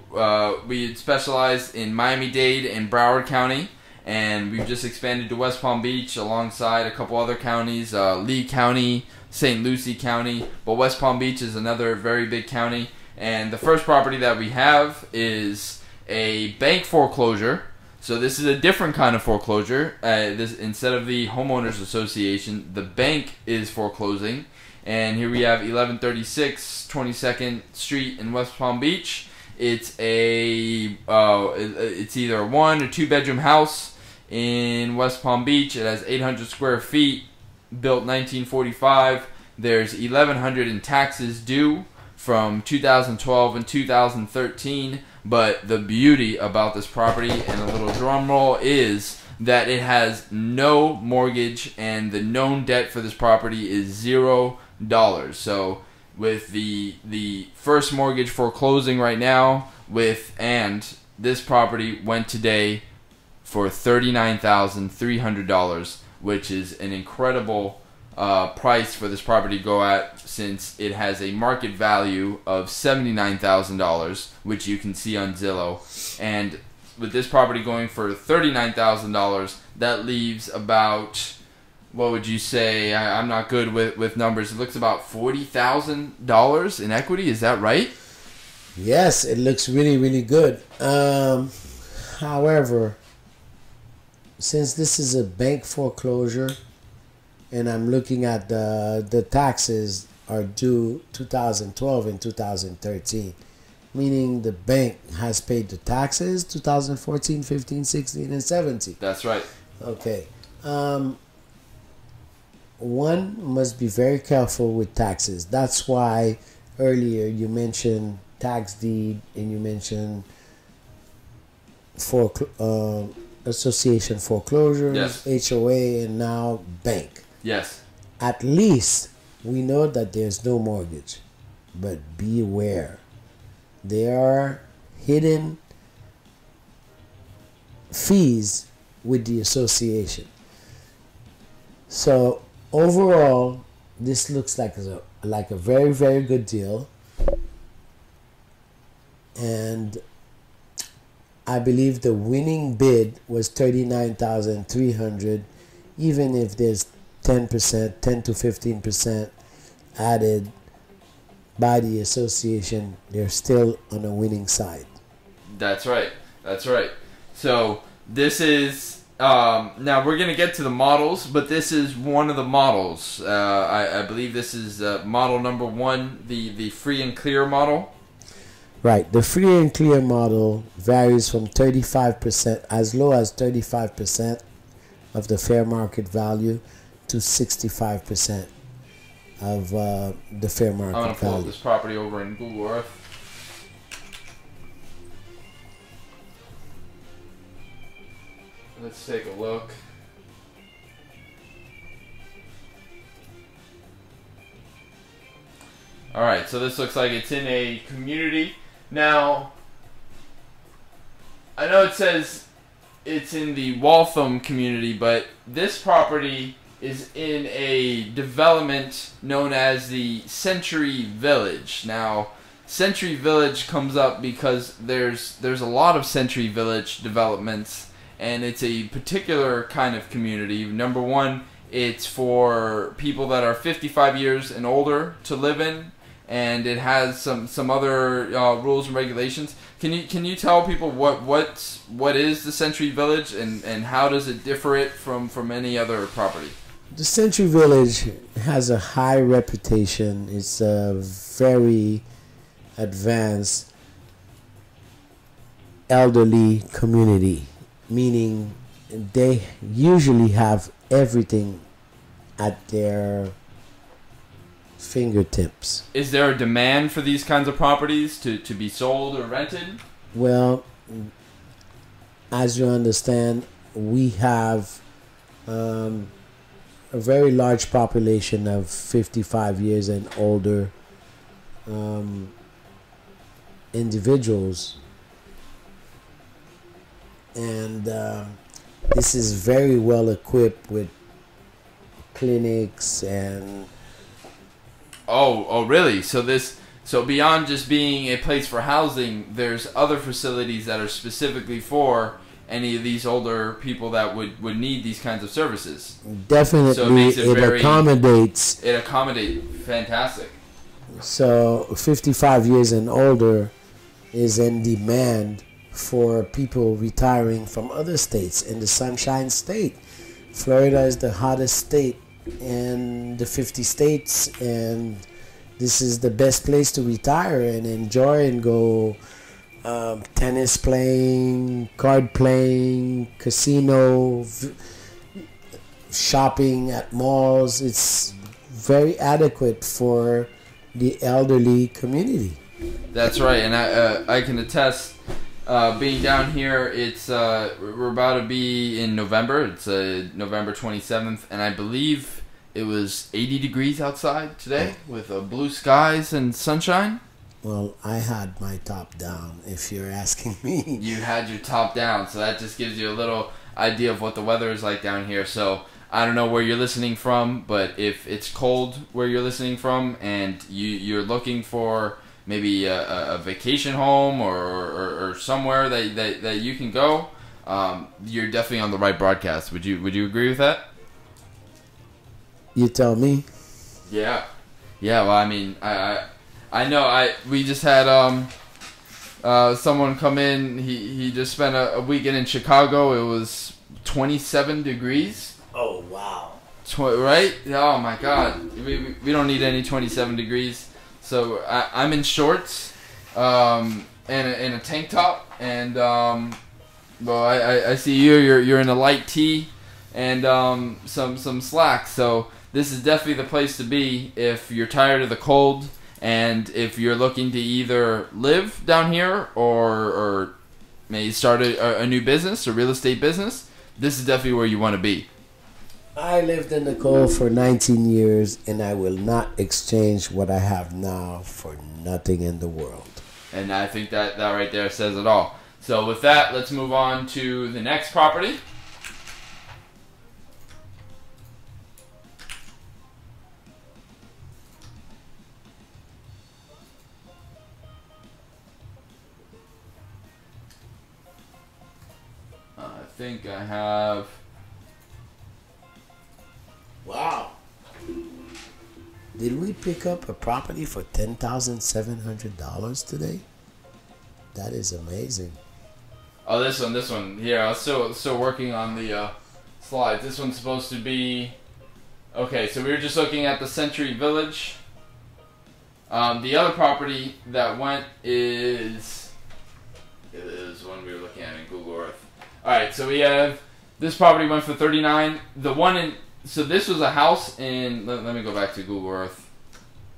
We had specialized in Miami-Dade and Broward County, and we've just expanded to West Palm Beach alongside a couple other counties, Lee County, St. Lucie County. But West Palm Beach is another very big county. And the first property that we have is a bank foreclosure. So this is a different kind of foreclosure. This, instead of the homeowners association, the bank is foreclosing. And here we have 1136 22nd Street in West Palm Beach. It's it's either a 1 or 2 bedroom house in West Palm Beach. It has 800 square feet, built 1945. There's 1,100 in taxes due from 2012 and 2013. But the beauty about this property, and a little drum roll, is that it has no mortgage, and the known debt for this property is $0. So with the first mortgage foreclosing right now, and this property went today for $39,300, which is an incredible price for this property to go at, since it has a market value of $79,000, which you can see on Zillow. And with this property going for $39,000, that leaves about, what would you say? I'm not good with numbers. It looks about $40,000 in equity. Is that right? Yes, it looks really, really good. However, since this is a bank foreclosure, and I'm looking at the taxes are due 2012 and 2013, meaning the bank has paid the taxes 2014, 15, 16, and 17. That's right. Okay. One must be very careful with taxes. That's why earlier you mentioned tax deed, and you mentioned association foreclosures, yes, HOA, and now bank. Yes. At least we know that there's no mortgage, but beware. There are hidden fees with the association. So overall, this looks like a very, very good deal. And I believe the winning bid was $39,300, even if there's 10%, 10 to 15% added by the association, they're still on a winning side. That's right. That's right. So this is, now we're going to get to the models, but this is one of the models. I believe this is model number 1, the free and clear model. Right. The free and clear model varies from 35%, as low as 35% of the fair market value, to 65% of the fair market value. I'm going to pull this property over in Google Earth. Let's take a look. Alright, so this looks like it's in a community. Now, I know it says it's in the Waltham community, but this property is in a development known as the Century Village. Now, Century Village comes up because there's a lot of Century Village developments, and it's a particular kind of community. Number one, it's for people that are 55 years and older to live in, and it has some other rules and regulations. Can you tell people what is the Century Village, and how does it differ it from any other property? The Century Village has a high reputation. It's a very advanced elderly community, meaning they usually have everything at their fingertips. Is there a demand for these kinds of properties to be sold or rented? Well, as you understand, we have a very large population of 55 years and older individuals, and this is very well equipped with clinics and oh really? So beyond just being a place for housing, there's other facilities that are specifically for any of these older people that would need these kinds of services. Definitely, so it accommodates. It accommodates. Fantastic. So 55 years and older is in demand for people retiring from other states in the Sunshine State. Florida is the hottest state in the 50 states, and this is the best place to retire and enjoy and go tennis playing, card playing, casino, shopping at malls. It's very adequate for the elderly community. That's right, and I can attest. Being down here, it's we're about to be in November. It's November 27th, and I believe it was 80 degrees outside today with blue skies and sunshine. Well, I had my top down, if you're asking me. You had your top down, so that just gives you a little idea of what the weather is like down here. So I don't know where you're listening from, but if it's cold where you're listening from and you're looking for maybe a vacation home or somewhere that you can go, you're definitely on the right broadcast. Would you agree with that? You tell me. Yeah. Well, I mean, I know. We just had someone come in. He just spent a weekend in Chicago. It was 27 degrees. Oh wow! Right? Oh my God. We don't need any 27 degrees. So I'm in shorts, and a tank top, and well, I see you're in a light tee and some slacks. So this is definitely the place to be if you're tired of the cold. And if you're looking to either live down here or maybe start a new business, a real estate business, this is definitely where you want to be. I lived in the cold for 19 years, and I will not exchange what I have now for nothing in the world. And I think that right there says it all. So with that, let's move on to the next property. I think I have... Wow. Did we pick up a property for $10,700 today? That is amazing. Oh, this one. Yeah, I was still working on the slides. This one's supposed to be... Okay, so we were just looking at the Century Village. The other property that went is one we were looking at in Google Earth. Alright, so we have... This property went for $39,000. The one in... So this was a house in... Let me go back to Google Earth.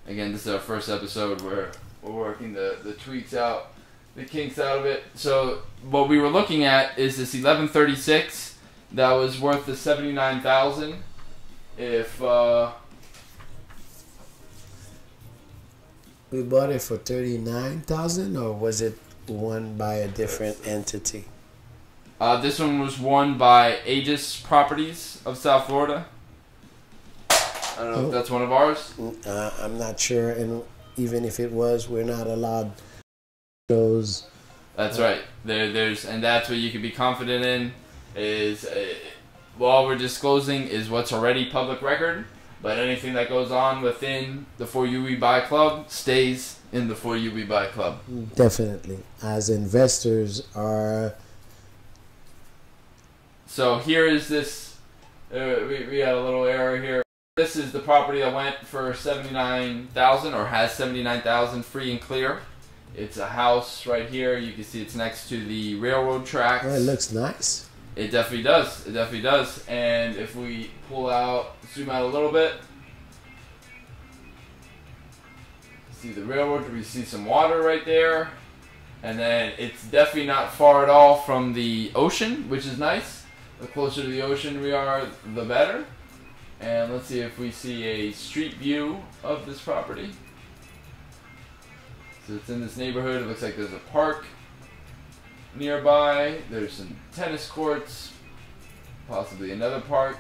Again, this is our first episode where we're working the tweaks out, the kinks out of it. So what we were looking at is this 1136 that was worth the $79,000. If we bought it for $39,000, or was it won by a different entity? This one was won by Aegis Properties of South Florida. I don't know if that's one of ours. I'm not sure, and even if it was, we're not allowed those. That's right. There's and that's what you can be confident in is all we're disclosing is what's already public record, but anything that goes on within the For You We Buy Club stays in the For You We Buy Club. Definitely, as investors are. So here is this. We had a little error here. This is the property that went for $79,000 or has $79,000 free and clear. It's a house right here. You can see it's next to the railroad tracks. Oh, it looks nice. It definitely does. It definitely does. And if we zoom out a little bit, see the railroad. We see some water right there. And then it's definitely not far at all from the ocean, which is nice. The closer to the ocean we are, the better. And let's see if we see a street view of this property. So it's in this neighborhood. It looks like there's a park nearby. There's some tennis courts, possibly another park.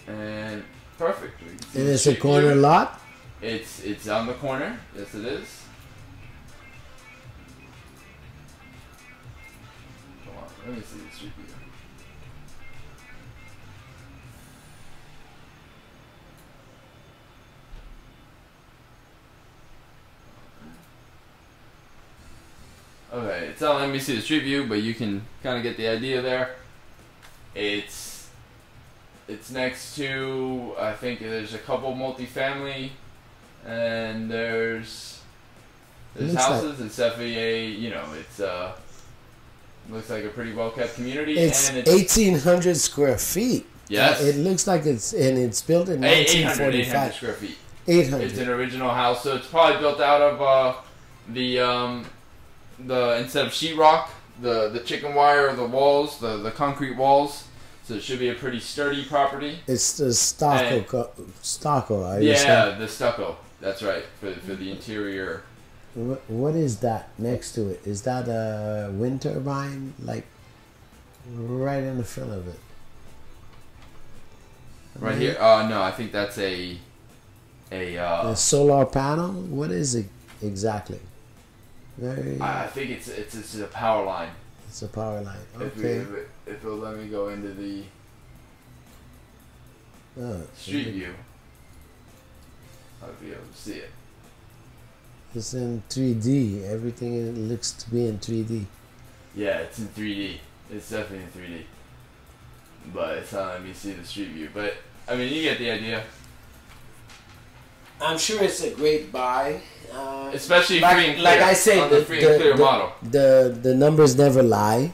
And perfect. And it's a corner lot? It's on the corner. Yes, it is. Come on, let me see the street view. it's not letting me see the street view, but you can kind of get the idea there. It's next to, I think there's a couple multifamily, and there's houses. It's definitely it's looks like a pretty well kept community. It's, and it's 1,800 square feet. Yes, it looks like it's built in 1945. 800 square feet. 800. It's an original house, so it's probably built out of the instead of sheetrock, the chicken wire, the walls, the concrete walls. So it should be a pretty sturdy property. It's the stucco. The stucco. That's right, for the interior. What is that next to it? Is that a wind turbine? Like right in the front of it? Right here? No, I think that's a solar panel. What is it exactly? I think it's a power line. It's a power line. Okay. If it'll let me go into the street view, I'll be able to see it. It's in 3D. Everything looks to be in 3D. Yeah, it's in 3D. It's definitely in 3D. But it's not letting me see the street view. But, I mean, you get the idea. I'm sure it's a great buy. Especially free and clear. Like I say, the free and clear model. The numbers never lie.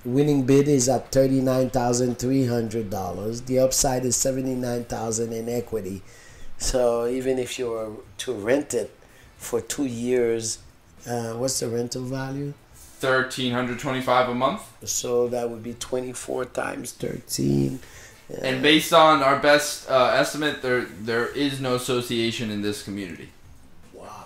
Winning bid is at $39,300. The upside is $79,000 in equity. So even if you were to rent it for 2 years, what's the rental value? $1,325 a month. So that would be 24 times 13. And based on our best estimate, there is no association in this community. Wow.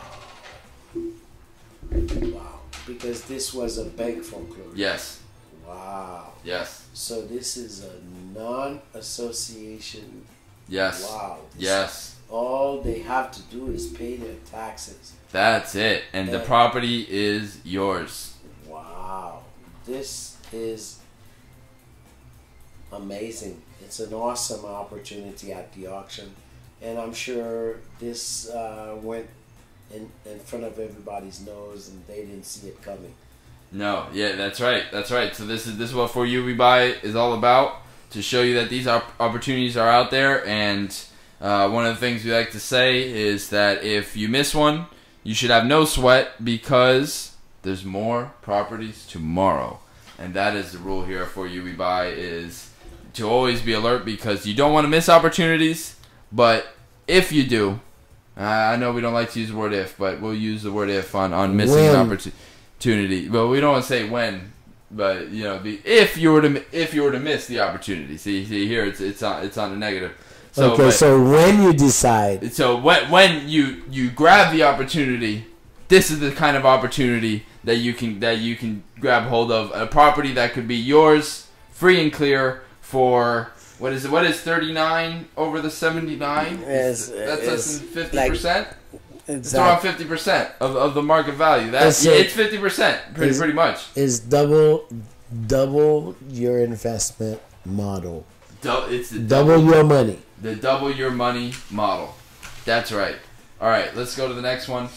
Wow. Because this was a bank foreclosure. Yes. Wow. Yes. So this is a non-association. Yes. Wow. Yes. All they have to do is pay their taxes. That's it. And the property is yours. Wow. This is amazing. It's an awesome opportunity at the auction. And I'm sure this went in front of everybody's nose and they didn't see it coming. No, yeah, that's right. That's right. So this is what For You We Buy is all about, to show you that these opportunities are out there. And one of the things we like to say is that if you miss one, you should have no sweat, because there's more properties tomorrow. And that is the rule here at For You We Buy, is to always be alert, because you don't want to miss opportunities. But if you do, I know we don't like to use the word if, but we'll use the word if on missing an opportunity. But we don't want to say when, but if you were to miss the opportunity. See here, it's on the negative. So, okay, so when you decide, so when you grab the opportunity, this is the kind of opportunity that you can grab hold of. A property that could be yours, free and clear, for what is 39 over the 79? That's less than 50%. It's around 50% of the market value. It's 50%, pretty much. It's double your investment model. It's the double your money. The double your money model. That's right. All right, let's go to the next one.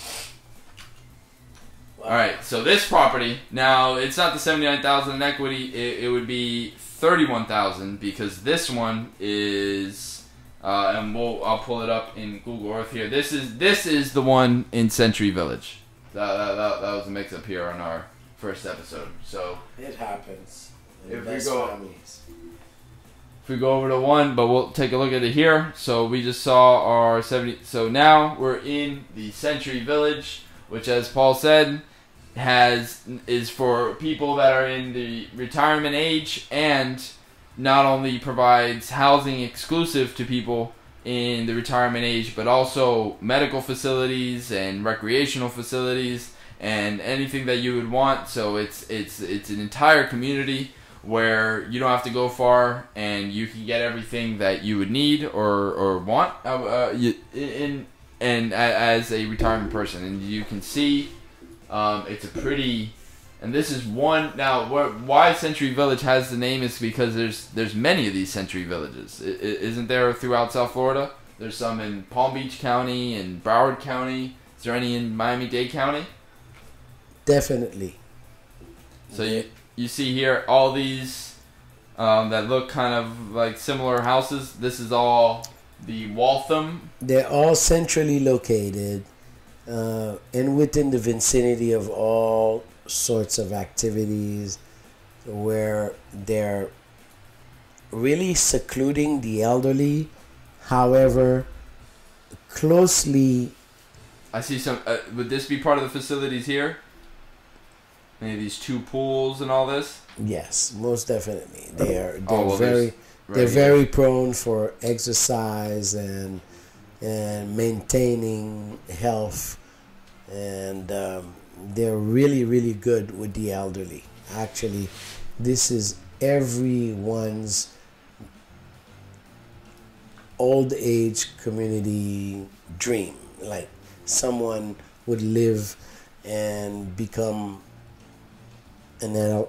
Wow. All right, so this property, now it's not the $79,000 in equity. It would be $31,000, because this one is. And I'll pull it up in Google Earth here. This is the one in Century Village. That was a mix up here on our first episode. So it happens. If we go over to one, but we'll take a look at it here. So we just saw our 70. So now we're in the Century Village, which, as Paul said, is for people that are in the retirement age, and not only provides housing exclusive to people in the retirement age, but also medical facilities and recreational facilities and anything that you would want. So it's an entire community where you don't have to go far, and you can get everything that you would need or want as a retirement person. And you can see it's a pretty. And this is one. Now, why Century Village has the name is because there's many of these Century Villages. Isn't there throughout South Florida? There's some in Palm Beach County and Broward County. Is there any in Miami-Dade County? Definitely. So you see here all these that look kind of like similar houses. This is all the Waltham. They're all centrally located and within the vicinity of all sorts of activities, where they're really secluding the elderly. However, closely. I see some. Would this be part of the facilities here? Maybe these 2 pools and all this. Yes, most definitely. They're Right very prone for exercise and maintaining health, and they're really good with the elderly. Actually, this is everyone's old age community dream. Like, someone would live and become a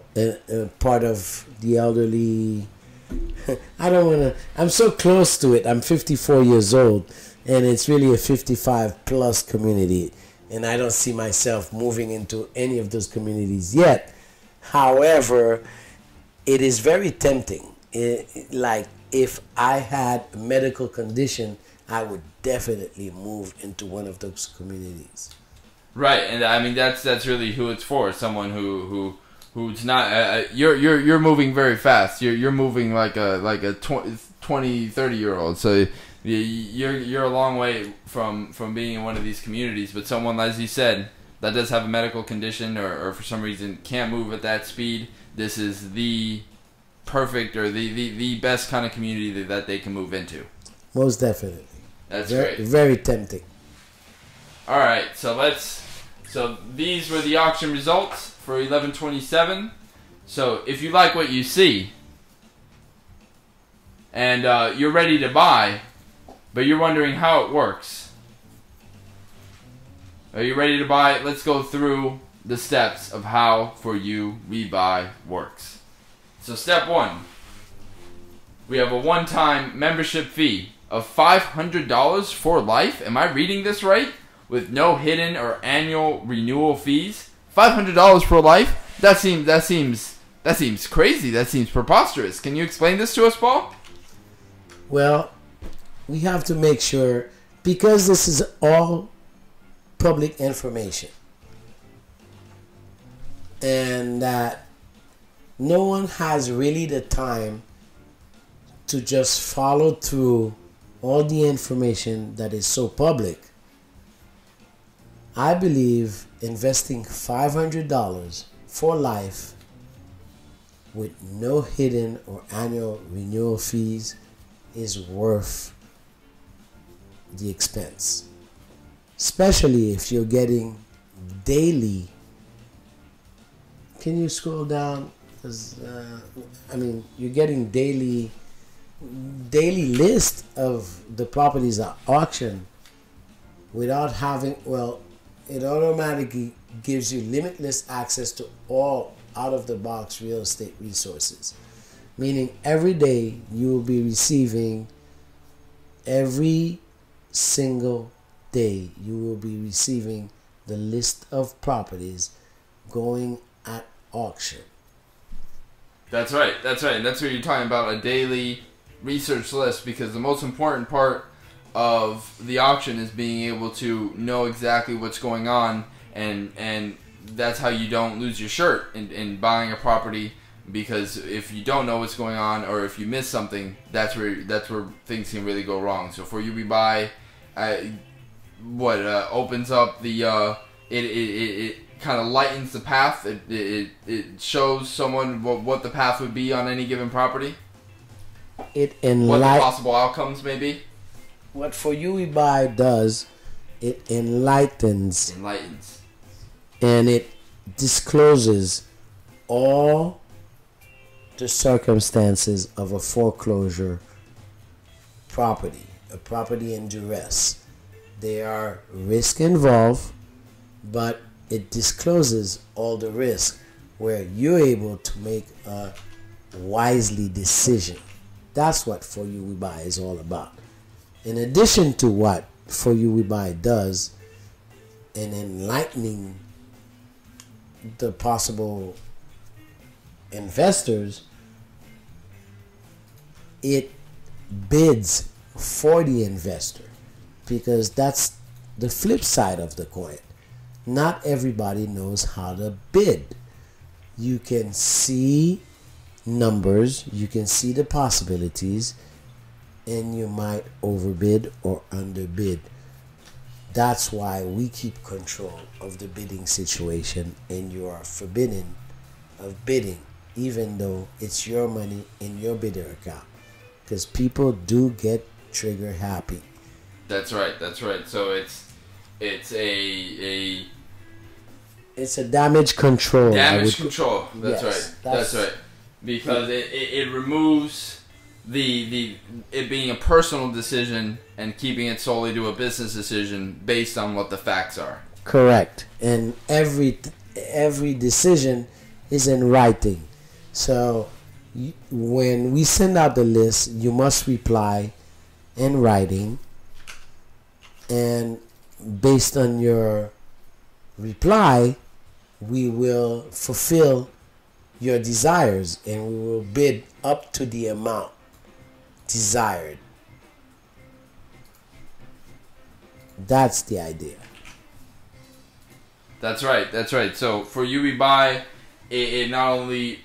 part of the elderly. I don't want to. I'm so close to it. I'm 54 years old, and it's really a 55 plus community, and I don't see myself moving into any of those communities yet. However, it is very tempting. Like, if I had a medical condition, I would definitely move into one of those communities. Right, and I mean that's really who it's for. Someone who's not. You're moving very fast. You're moving like a 20, 30-year-old. So you're a long way from being in one of these communities. But someone, as you said, that does have a medical condition or for some reason can't move at that speed, this is the perfect or the best kind of community that they can move into. Most definitely. That's great. Very tempting. All right, so these were the auction results for 1127. So if you like what you see and you're ready to buy, but you're wondering how it works, are you ready to buy? Let's go through the steps of how For You We Buy works. So step 1, we have a one-time membership fee of $500 for life. Am I reading this right? With no hidden or annual renewal fees. $500 for life? That seems crazy. That seems preposterous. Can you explain this to us, Paul? Well, we have to make sure, because this is all public information, and that no one has really the time to just follow through all the information that is so public. I believe investing $500 for life with no hidden or annual renewal fees is worth the expense, especially if you're getting daily. Can you scroll down? Because you're getting daily list of the properties at auction without having, it automatically gives you limitless access to all out-of-the-box real estate resources. Meaning every day you will be receiving, every single day you will be receiving the list of properties going at auction. That's right. And that's what you're talking about, a daily research list, because the most important part of the auction is being able to know exactly what's going on, and that's how you don't lose your shirt in buying a property, because if you don't know what's going on or if you miss something, that's where things can really go wrong. So For You We Buy opens up the it kind of lightens the path. It shows someone what the path would be on any given property, what the possible outcomes may be. What For You We Buy does, it enlightens, and it discloses all the circumstances of a foreclosure property, a property in duress. There are risks involved, but it discloses all the risk where you're able to make a wisely decision. That's what For You We Buy is all about. In addition to what For You We Buy does in enlightening the possible investors, it bids for the investor, because that's the flip side of the coin. Not everybody knows how to bid. You can see numbers, you can see the possibilities, and you might overbid or underbid. That's why we keep control of the bidding situation, and you are forbidden of bidding, even though it's your money in your bidder account, because people do get trigger happy. That's right. That's right. So it's a damage control. Damage control. That's Yes, right. That's right. Because it removes it being a personal decision and keeping it solely to a business decision based on what the facts are. Correct. And every decision is in writing. So when we send out the list, you must reply in writing, and based on your reply, we will fulfill your desires, and we will bid up to the amount desired. That's the idea. That's right. That's right. So for you, we buy. It not only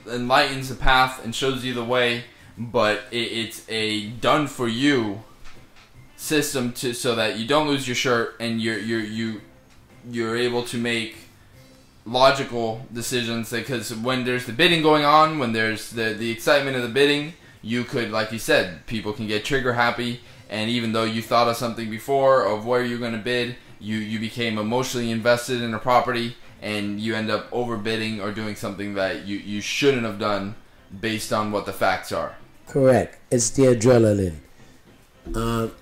enlightens the path and shows you the way, but it's a done for you system so that you don't lose your shirt, and you're able to make logical decisions, because when there's the bidding going on, when there's the excitement of the bidding, you could, like you said, people can get trigger happy, and even though you thought of something before of where you're going to bid, you became emotionally invested in a property, and you end up overbidding or doing something that you shouldn't have done based on what the facts are. Correct. It's the adrenaline.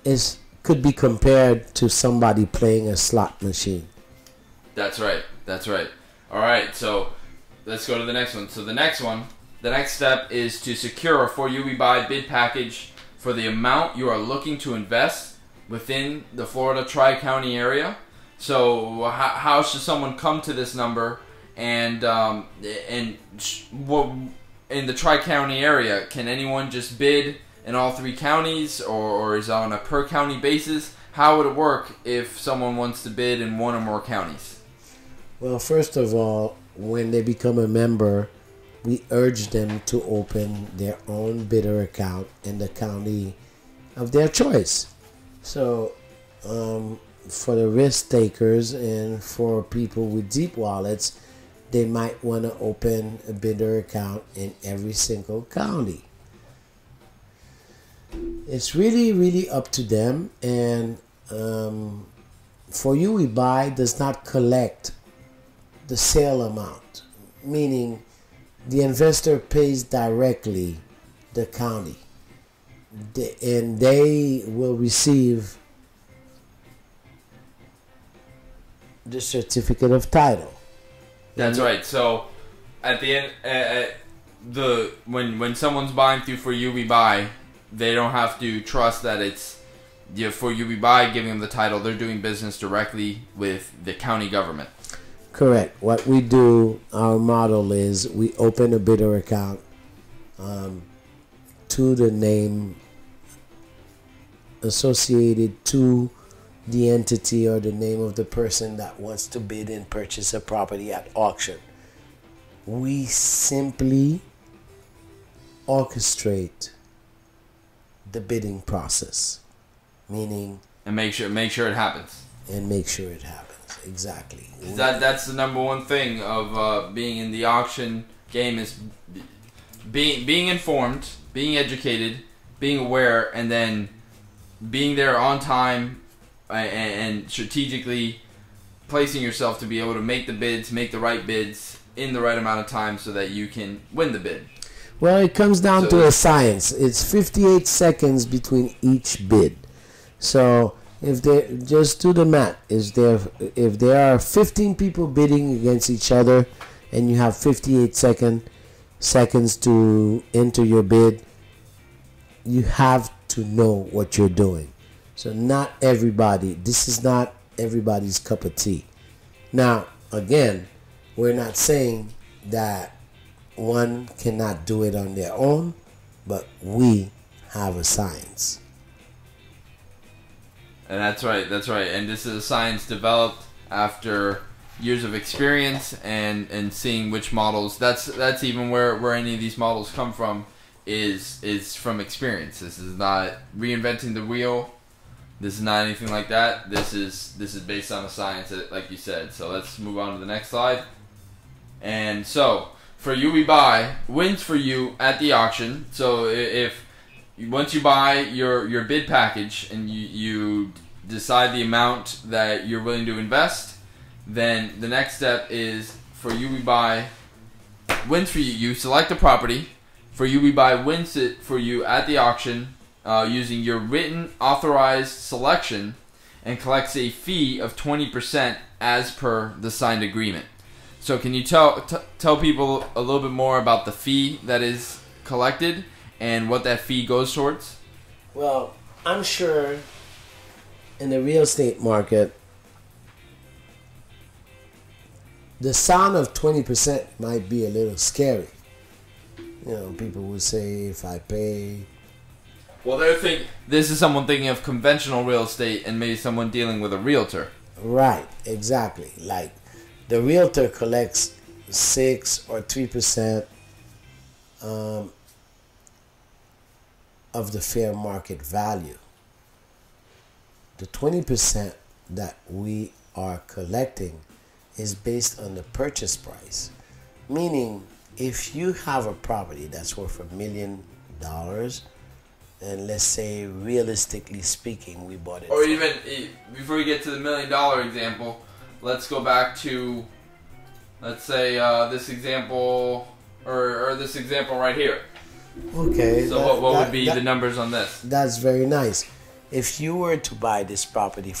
It could be compared to somebody playing a slot machine. That's right. That's right. All right. So let's go to the next one. So the next step is to secure a For You We Buy bid package for the amount you are looking to invest within the Florida Tri-County area. So how should someone come to this number, and what in the Tri-County area, can anyone just bid in all three counties, or is it on a per county basis? How would it work if someone wants to bid in one or more counties? Well, first of all, when they become a member, we urge them to open their own bidder account in the county of their choice. So for the risk takers and for people with deep wallets, they might want to open a bidder account in every single county. It's really up to them. And For You We Buy does not collect the sale amount, meaning the investor pays directly the county, and they will receive the certificate of title. That's right. So at the end, when someone's buying through For You We Buy, they don't have to trust that it's For You We Buy giving them the title. They're doing business directly with the county government. Correct. What we do, our model is we open a bidder account to the name associated to the entity or the name of the person that wants to bid and purchase a property at auction. We simply orchestrate the bidding process, meaning And make sure it happens. Exactly. That's the number one thing of being in the auction game, is being informed, being educated, being aware, and then being there on time and strategically placing yourself to be able to make the right bids in the right amount of time so that you can win the bid. Well, it comes down to a science. It's 58 seconds between each bid. So if they just do the math, if there are 15 people bidding against each other and you have 58 seconds to enter your bid, you have to know what you're doing. So this is not everybody's cup of tea. Now, again, we're not saying that one cannot do it on their own, but we have a science. And that's right. And this is a science developed after years of experience and seeing which models. That's even where any of these models come from is from experience. This is not reinventing the wheel. This is not anything like that. This is based on a science, like you said. So let's move on to the next slide. And so for you, we buy wins for you at the auction. So if once you buy your bid package and you decide the amount that you're willing to invest, then the next step is for you, we buy wins for you. You select a property. For you, we buy wins it for you at the auction using your written authorized selection and collects a fee of 20% as per the signed agreement. So can you tell people a little bit more about the fee that is collected and what that fee goes towards? Well, I'm sure in the real estate market, the sound of 20% might be a little scary. You know, people would say, if I pay... Well, this is someone thinking of conventional real estate and maybe someone dealing with a realtor. Right, exactly. Like, the realtor collects 6 or 3% of the fair market value. The 20% that we are collecting is based on the purchase price. Meaning, if you have a property that's worth $1 million, and let's say, realistically speaking, we bought it. Or even, before we get to the $1 million example, let's go back to, let's say, this example, or this example right here. Okay. So what would be the numbers on this? That's very nice. If you were to buy this property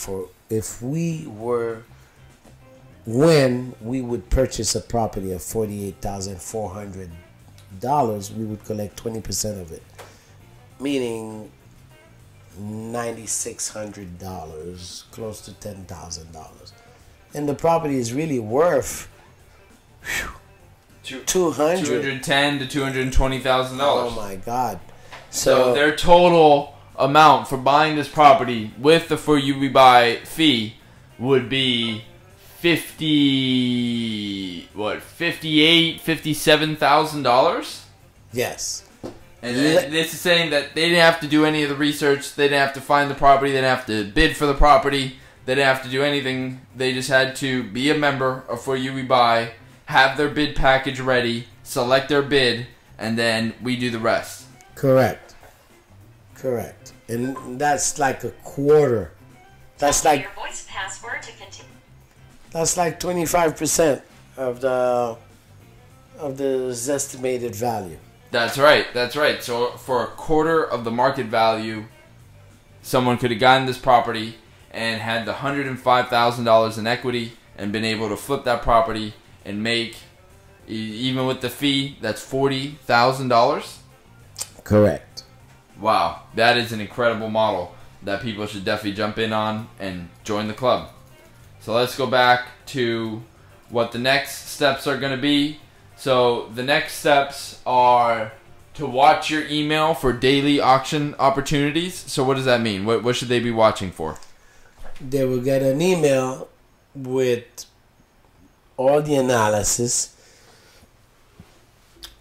when we would purchase a property of $48,400, we would collect 20% of it, meaning $9,600, close to $10,000, and the property is really worth $210,000 to $220,000. Oh my God! So their total amount for buying this property with the for you we buy fee would be $57,000. Yes. And this is saying that they didn't have to do any of the research. They didn't have to find the property. They didn't have to bid for the property. They didn't have to do anything. They just had to be a member of For You We Buy, have their bid package ready, select their bid, and then we do the rest. Correct. Correct. And that's like a quarter. That's like your voice password to continue. That's like 25% of the estimated value. That's right. That's right. So for a quarter of the market value, someone could have gotten this property and had the $105,000 in equity and been able to flip that property and make, even with the fee, that's $40,000. Correct. Wow, that is an incredible model that people should definitely jump in on and join the club. So let's go back to what the next steps are going to be. So the next steps are to watch your email for daily auction opportunities. So what does that mean? What should they be watching for? They will get an email with all the analysis,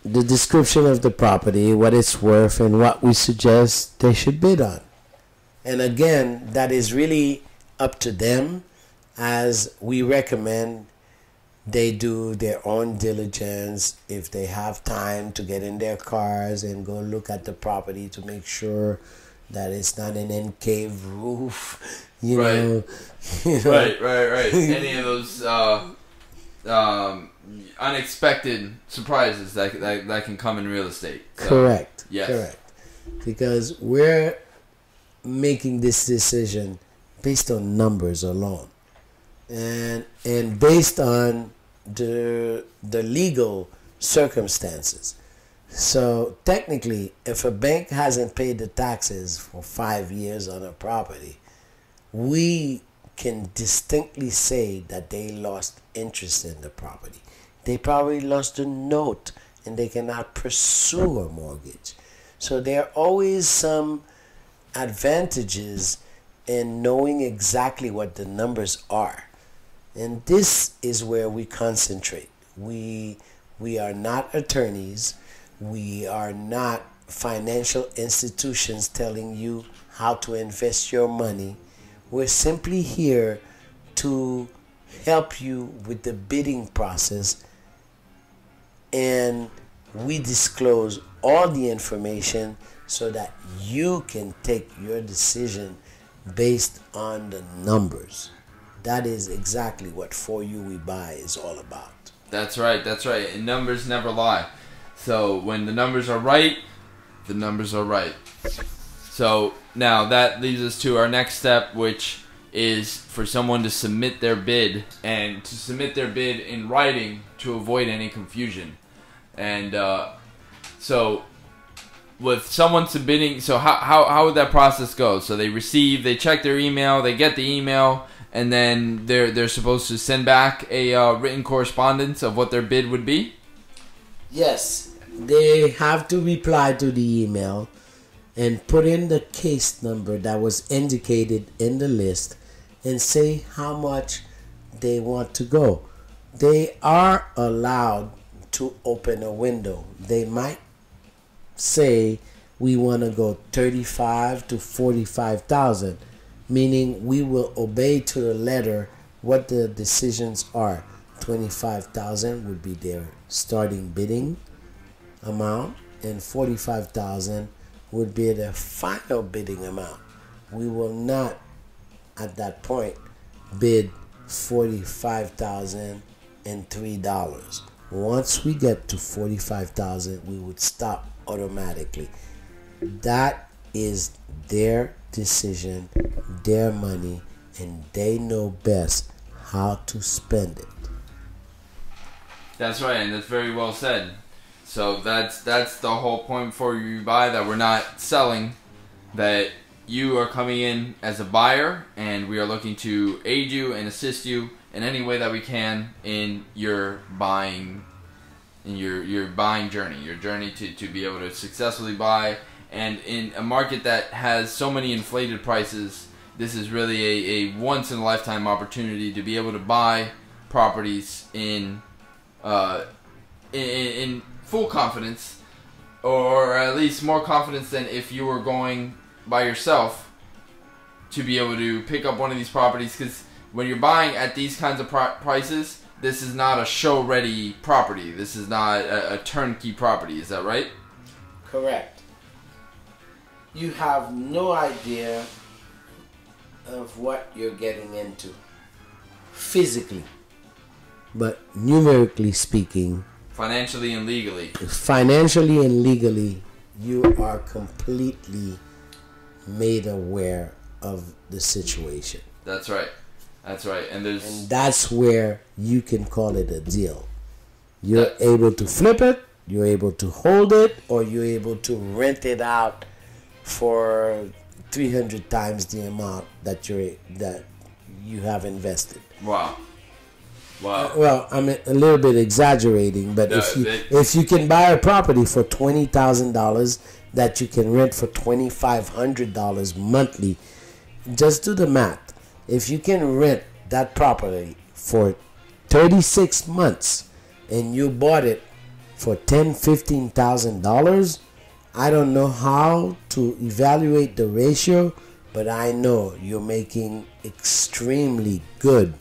the description of the property, what it's worth, and what we suggest they should bid on. And again, that is really up to them, as we recommend they do their own diligence. If they have time to get in their cars and go look at the property to make sure that it's not an encave roof, you know. Right. Any of those unexpected surprises that can come in real estate. So, correct. Yes. Correct. Because we're making this decision based on numbers alone, and based on the legal circumstances. So technically, if a bank hasn't paid the taxes for 5 years on a property, we can distinctly say that they lost interest in the property. They probably lost a note and they cannot pursue a mortgage. So there are always some advantages in knowing exactly what the numbers are. And this is where we concentrate. We are not attorneys. We are not financial institutions telling you how to invest your money. We're simply here to help you with the bidding process, and we disclose all the information so that you can take your decision based on the numbers. That is exactly what For You We Buy is all about. That's right, that's right. And numbers never lie. So when the numbers are right, the numbers are right. So now that leads us to our next step, which is for someone to submit their bid, and to submit their bid in writing to avoid any confusion. And so with someone submitting, so how would that process go? So they check their email, they get the email, and then they're supposed to send back a written correspondence of what their bid would be? Yes, they have to reply to the email and put in the case number that was indicated in the list and say how much they want to go. They are allowed to open a window. They might say we want to go 35 to 45,000, meaning we will obey to the letter what the decisions are. 25,000 would be their starting bidding amount, and 45,000 would be their final bidding amount. We will not at that point bid $45,003. Once we get to 45,000, we would stop automatically. That is their decision, their money, and they know best how to spend it. That's right, and that's very well said. So that's the whole point For You Buy, that we're not selling, that you are coming in as a buyer, and we are looking to aid you and assist you in any way that we can in your buying, your buying journey, your journey to be able to successfully buy. And in a market that has so many inflated prices, this is really a once in a lifetime opportunity to be able to buy properties in full confidence, or at least more confidence than if you were going by yourself, to be able to pick up one of these properties. Because when you're buying at these kinds of prices, this is not a show-ready property. This is not a turnkey property. Is that right? Correct. You have no idea of what you're getting into physically, but numerically speaking, financially and legally, you are completely made aware of the situation. That's right. That's right. And that's where you can call it a deal. You're able to flip it, you're able to hold it, or you're able to rent it out for 300 times the amount that you have invested. Wow. Wow. Well, I'm a little bit exaggerating, but if you can buy a property for $20,000 that you can rent for $2,500 monthly, just do the math. If you can rent that property for 36 months and you bought it for $10,000-$15,000, I don't know how to evaluate the ratio, but I know you're making extremely good.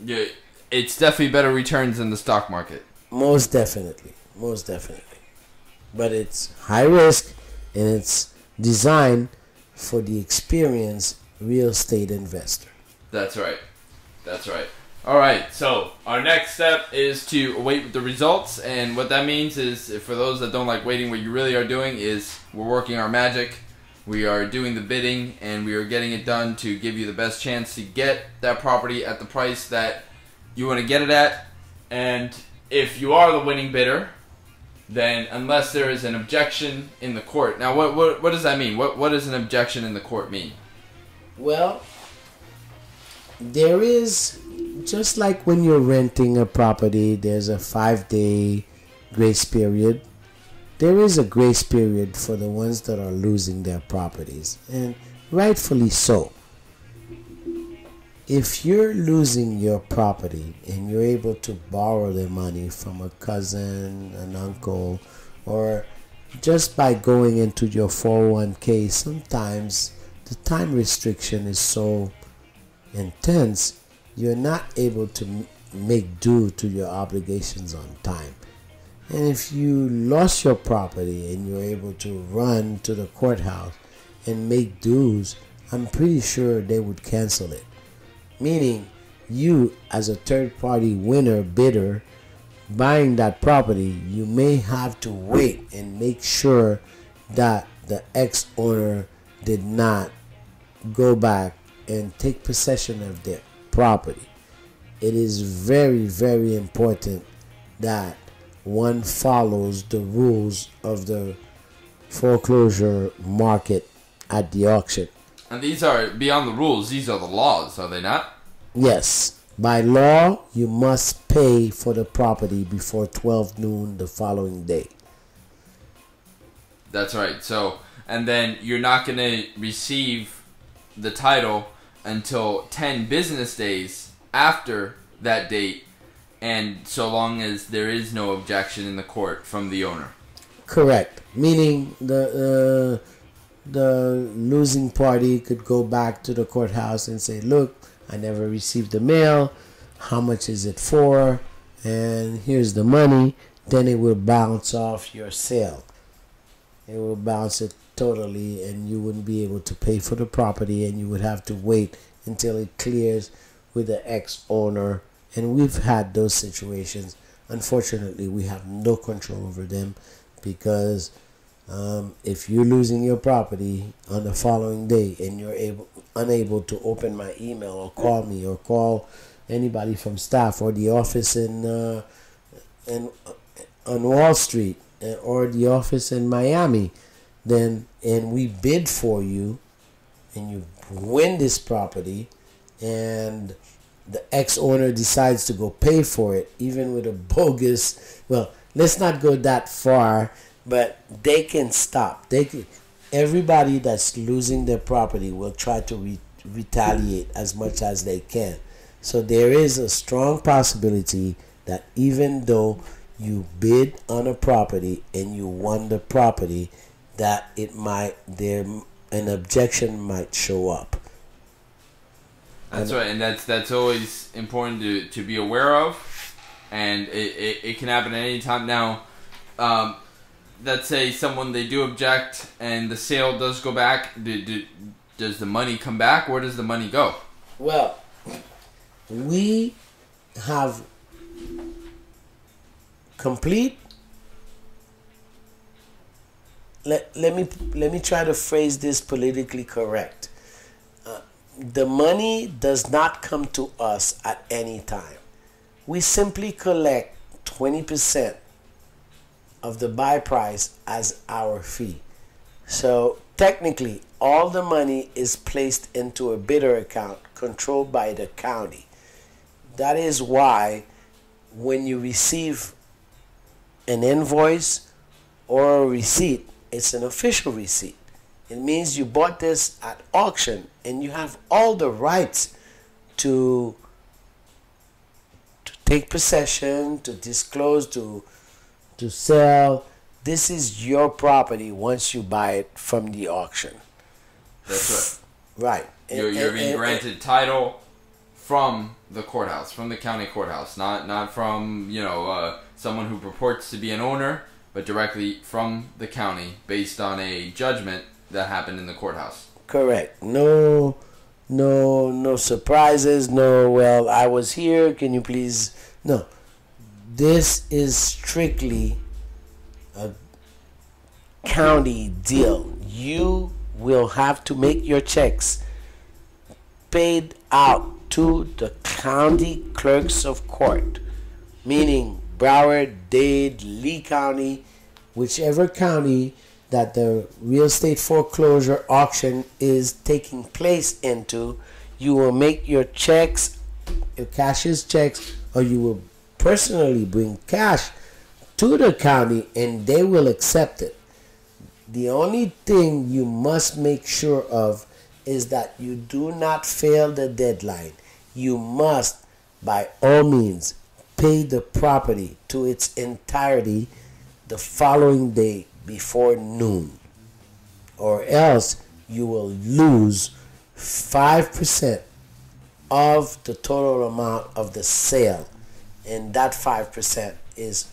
Yeah, it's definitely better returns than the stock market. Most definitely. But it's high risk, and it's designed for the experienced real estate investor. That's right. All right, so our next step is to await the results, and what that means is, for those that don't like waiting, what you really are doing is we're working our magic. We are doing the bidding, and we are getting it done to give you the best chance to get that property at the price that you want to get it at. And if you are the winning bidder, then unless there is an objection in the court. Now, what does that mean? What does an objection in the court mean? Well, there is just like when you're renting a property, there's a 5-day grace period. There is a grace period for the ones that are losing their properties, and rightfully so. If you're losing your property and you're able to borrow the money from a cousin, an uncle, or just by going into your 401k, sometimes the time restriction is so intense, you're not able to make due to your obligations on time. And if you lost your property and you're able to run to the courthouse and make dues, I'm pretty sure they would cancel it. Meaning, you as a third-party winner, bidder, buying that property, you may have to wait and make sure that the ex-owner did not go back and take possession of their property. It is very, very important that one follows the rules of the foreclosure market at the auction. And these are beyond the rules. These are the laws, are they not? Yes. By law, you must pay for the property before 12 noon the following day. That's right. So, and then you're not going to receive the title until 10 business days after that date, and so long as there is no objection in the court from the owner. Correct. Meaning the losing party could go back to the courthouse and say, look, I never received the mail. How much is it for? And here's the money. Then it will bounce off your sale. It will bounce it totally, and you wouldn't be able to pay for the property, and you would have to wait until it clears with the ex-owner. And we've had those situations. Unfortunately, we have no control over them, because if you're losing your property on the following day and you're unable to open my email or call me or call anybody from staff or the office on Wall Street or the office in Miami, then and we bid for you and you win this property and the ex-owner decides to go pay for it, even with a bogus, well, let's not go that far, but they can stop. Everybody that's losing their property will try to retaliate as much as they can. So there is a strong possibility that even though you bid on a property and you won the property, that an objection might show up. That's right, and that's always important to be aware of, and it can happen at any time. Now, let's say someone, they do object and the sale does go back. Does the money come back? Where does the money go? Well, we have complete. Let me try to phrase this politically correct. The money does not come to us at any time. We simply collect 20% of the buy price as our fee. So technically, all the money is placed into a bidder account controlled by the county. That is why when you receive an invoice or a receipt, it's an official receipt. It means you bought this at auction and you have all the rights to take possession, to disclose, to sell. This is your property once you buy it from the auction. That's right. Right. You're being granted title from the courthouse, from the county courthouse, not from someone who purports to be an owner, but directly from the county based on a judgment that happened in the courthouse. Correct. No surprises. No, well, I was here. Can you please? No. This is strictly a county deal. You will have to make your checks paid out to the county clerks of court, meaning Broward, Dade, Lee County, whichever county that the real estate foreclosure auction is taking place into. You will make your checks cashier's checks, or you will personally bring cash to the county and they will accept it. The only thing you must make sure of is that you do not fail the deadline. You must, by all means, pay the property to its entirety the following day before noon, or else you will lose 5% of the total amount of the sale, and that 5% is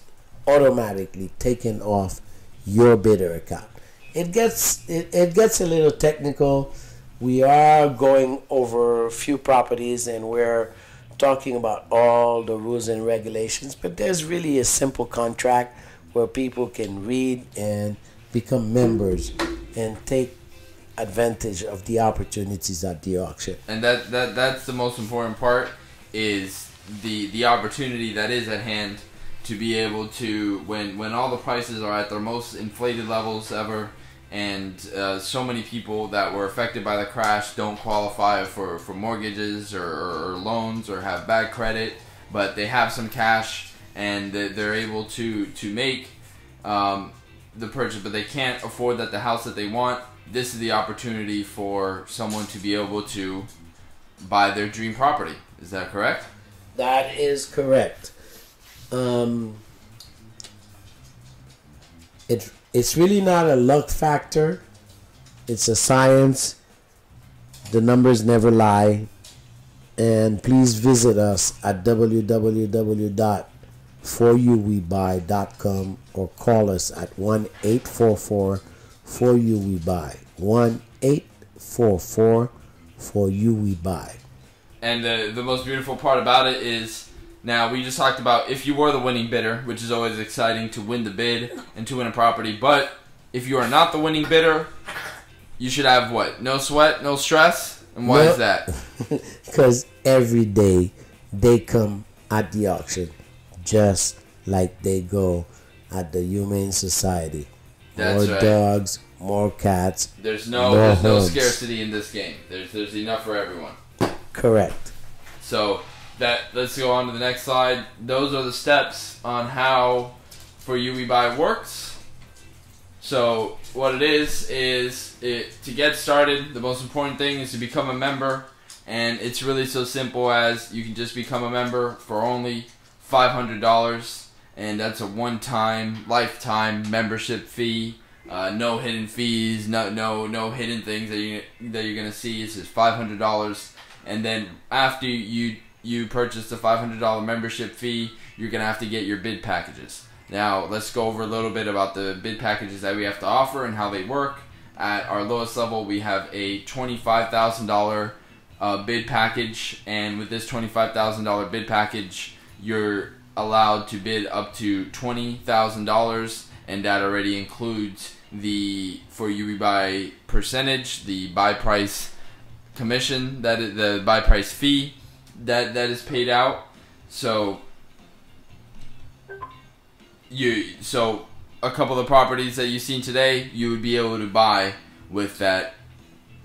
automatically taken off your bidder account. It gets a little technical. We are going over a few properties and we're talking about all the rules and regulations, but there's really a simple contract where people can read and become members and take advantage of the opportunities at the auction. And that's the most important part, is the opportunity that is at hand to be able to, when all the prices are at their most inflated levels ever, and so many people that were affected by the crash don't qualify for mortgages or loans or have bad credit, but they have some cash and they're able to make the purchase, but they can't afford the house that they want. This is the opportunity for someone to be able to buy their dream property. Is that correct? That is correct. It's really not a luck factor. It's a science. The numbers never lie. And please visit us at www.foryouwebuy.com or call us at 1-844-4YOU-WE-BUY. 1-844-4YOU-WE-BUY. And the most beautiful part about it is, now, we just talked about if you were the winning bidder, which is always exciting to win the bid and to win a property. But if you are not the winning bidder, you should have what? No sweat, no stress? And why is that? Because every day they come at the auction just like they go at the Humane Society. That's more right. Dogs, more cats. There's no scarcity in this game. There's enough for everyone. Correct. So let's go on to the next slide. Those are the steps on how For You We Buy works. So what it is to get started, the most important thing is to become a member, and it's really so simple as you can just become a member for only $500, and that's a one-time, lifetime membership fee. No hidden fees, no hidden things that you're gonna see. It's just $500, and then after you purchase the $500 membership fee, you're going to have to get your bid packages. Now, let's go over a little bit about the bid packages that we have to offer and how they work. At our lowest level, we have a $25,000 bid package, and with this $25,000 bid package, you're allowed to bid up to $20,000, and that already includes the For You We Buy percentage, the buy price commission, that is the buy price fee that is paid out. So a couple of the properties that you've seen today, you would be able to buy with that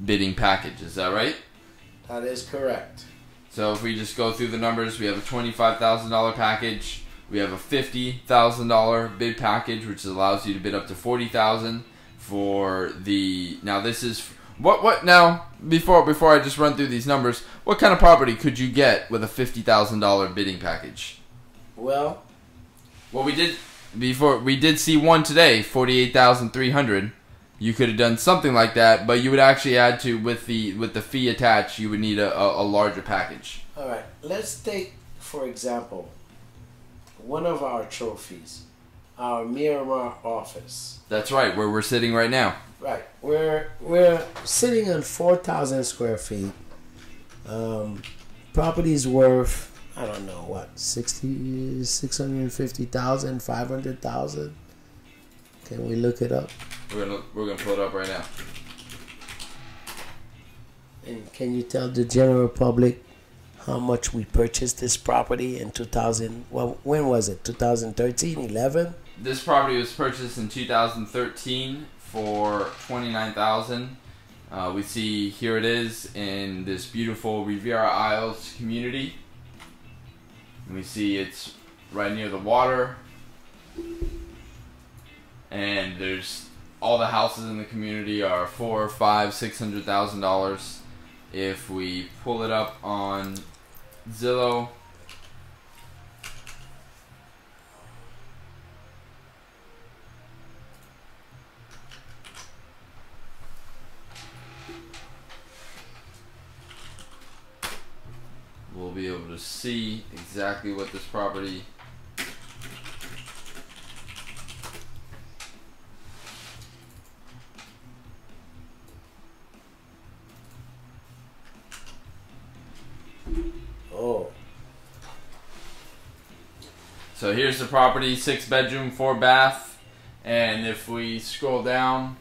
bidding package. Is that right? That is correct. So if we just go through the numbers, we have a $25,000 package. We have a $50,000 bid package, which allows you to bid up to $40,000 for the. Now this is what now? Before I just run through these numbers, what kind of property could you get with a $50,000 bidding package? Well, we did see one today, $48,300. You could have done something like that, but you would actually add to with the fee attached. You would need a larger package. All right. Let's take, for example, one of our trophies, our Miramar office. That's right, where we're sitting right now. Right. We're sitting on 4,000 square feet. Property's worth, I don't know what, 650,000, 500,000. Can we look it up? We're gonna pull it up right now. And can you tell the general public how much we purchased this property in 2000? Well, when was it? 2013, 11? This property was purchased in 2013 for $29,000. We see here it is in this beautiful Riviera Isles community. And we see it's right near the water. And there's all the houses in the community are $400,000, $500,000, $600,000. If we pull it up on Zillow, we'll be able to see exactly what this property So here's the property, 6 bedroom, 4 bath, and if we scroll down,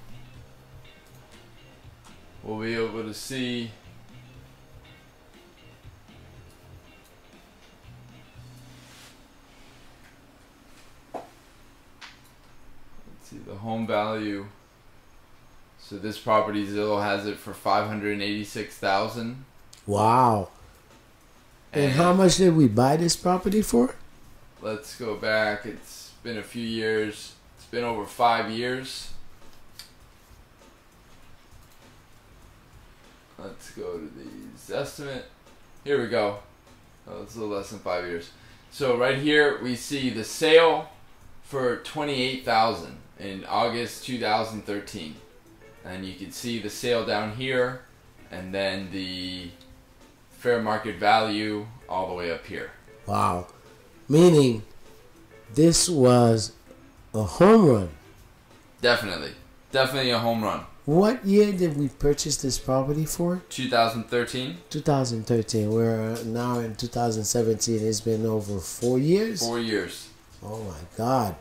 we'll be able to see the home value. So this property, Zillow has it for $586,000. Wow. And how much did we buy this property for? Let's go back. It's been a few years. It's been over 5 years. Let's go to the estimate. Here we go. Oh, it's a little less than 5 years. So right here we see the sale for $28,000 in August 2013, and you can see the sale down here, and then the fair market value all the way up here. Wow. Meaning this was a home run. Definitely a home run. What year did we purchase this property for? 2013. 2013. We're now in 2017. It's been over 4 years. 4 years. Oh my God.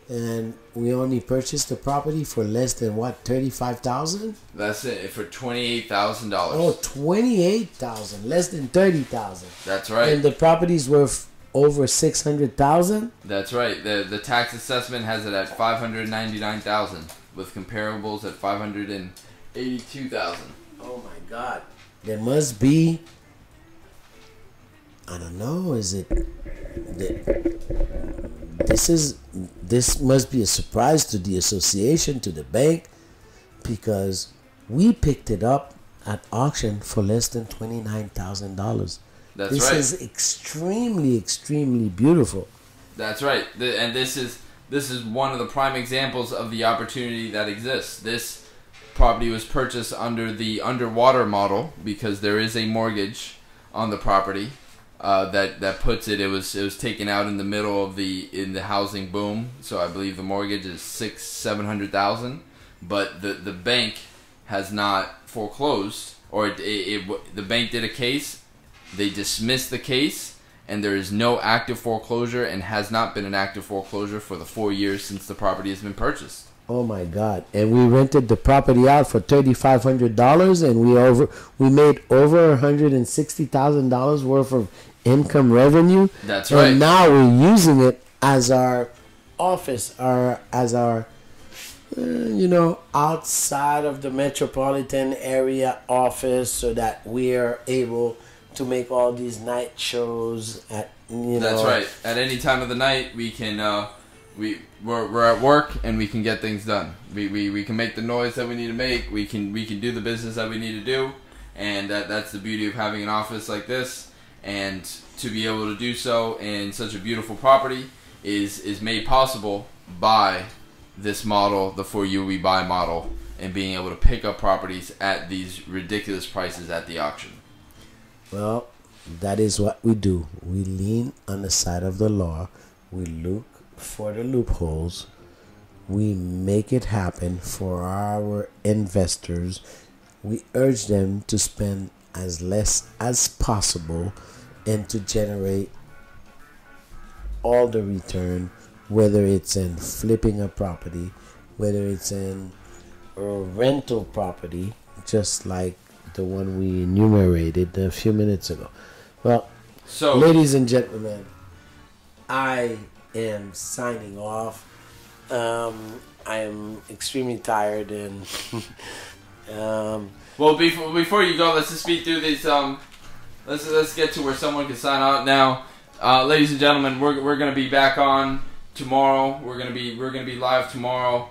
And we only purchased the property for less than what, $35,000? That's it, for $28,000. Oh, $28,000, less than $30,000. That's right. And the property's worth over $600,000. That's right. The tax assessment has it at $599,000, with comparables at $582,000. Oh my God. There must be, I don't know, is it this must be a surprise to the association, to the bank, because we picked it up at auction for less than $29,000. That's this right. is extremely beautiful. That's right. And this is one of the prime examples of the opportunity that exists. This property was purchased under the underwater model because there is a mortgage on the property. That puts it. It was taken out in the middle of the housing boom. So I believe the mortgage is $700,000, but the bank has not foreclosed, or the bank did a case. They dismissed the case, and there is no active foreclosure, and has not been an active foreclosure for the 4 years since the property has been purchased. Oh my God! And we rented the property out for $3,500, and we made over $160,000 worth of income revenue. That's right. And now we're using it as our office, as our outside of the metropolitan area office, so that we are able to make all these night shows at That's right. At any time of the night, we can we're at work and we can get things done. We can make the noise that we need to make. We can do the business that we need to do, and that's the beauty of having an office like this. And to be able to do so in such a beautiful property is made possible by this model, the For You We Buy model, and being able to pick up properties at these ridiculous prices at the auction. Well, that is what we do. We lean on the side of the law. We look for the loopholes. We make it happen for our investors. We urge them to spend as less as possible and to generate all the return, whether it's in flipping a property, whether it's in a rental property, just like the one we enumerated a few minutes ago. Well, so ladies and gentlemen, I am signing off. I am extremely tired, and well, before you go, let's just speed through these. Let's get to where someone can sign out now. Ladies and gentlemen, we're gonna be back on tomorrow. We're gonna be live tomorrow.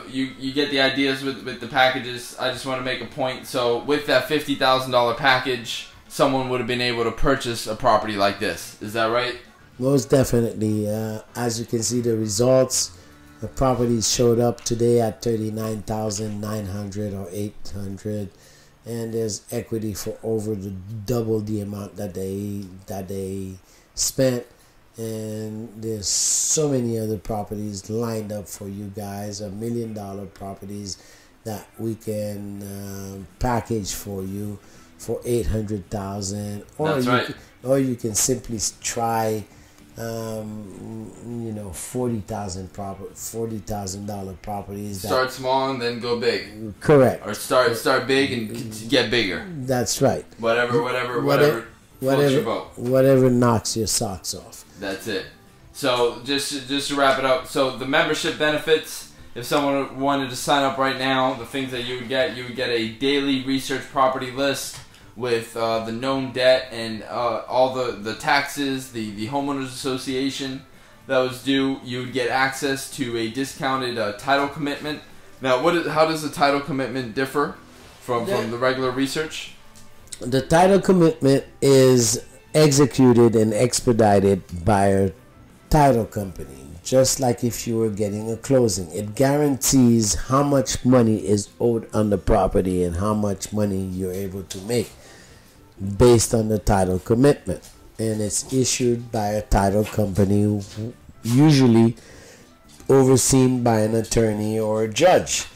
You get the ideas with the packages. I just want to make a point. So with that $50,000 package, someone would have been able to purchase a property like this. Is that right? Most definitely. As you can see, the results, the properties showed up today at 39,900 or 800, and there's equity for over double the amount that they spent. And there's so many other properties lined up for you guys, $1 million properties that we can package for you for $800,000, or you can simply try $40,000 properties. Start small and then go big. Correct. Or start big and get bigger. That's right. Whatever floats your boat. Whatever knocks your socks off. That's it. So just to wrap it up, so the membership benefits, if someone wanted to sign up right now, the things that you would get a daily research property list with the known debt and all the taxes, the homeowners association that was due. You would get access to a discounted title commitment. Now, how does the title commitment differ from the regular research? The title commitment is executed and expedited by a title company, just like if you were getting a closing. It guarantees how much money is owed on the property and how much money you're able to make based on the title commitment. And it's issued by a title company, usually overseen by an attorney or a judge.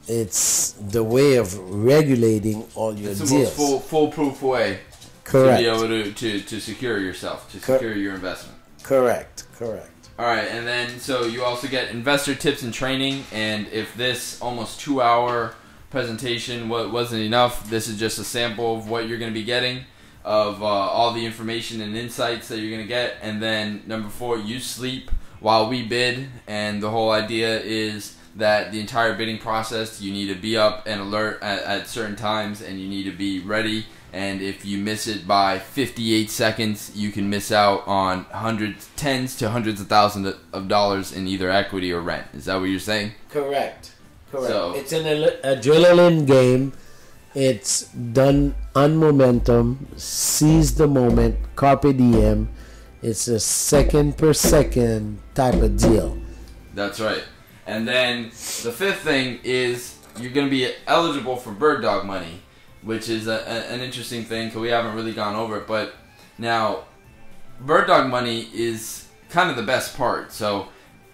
It's the way of regulating all your deals. It's the most foolproof way. Correct. To be able to secure yourself, to secure your investment. Correct. All right, and then so you also get investor tips and training. And if this almost 2-hour presentation wasn't enough, this is just a sample of what you're going to be getting, of all the information and insights that you're going to get. And then number 4, you sleep while we bid. And the whole idea is that the entire bidding process, you need to be up and alert at certain times, and you need to be ready. And if you miss it by 58 seconds, you can miss out on tens to hundreds of thousands of dollars in either equity or rent. Is that what you're saying? Correct. So, it's an adrenaline game. It's done on momentum. Seize the moment. Carpe diem. It's a second per second type of deal. That's right. And then the 5th thing is you're going to be eligible for bird dog money, which is an interesting thing because we haven't really gone over it. But now, bird dog money is kind of the best part. So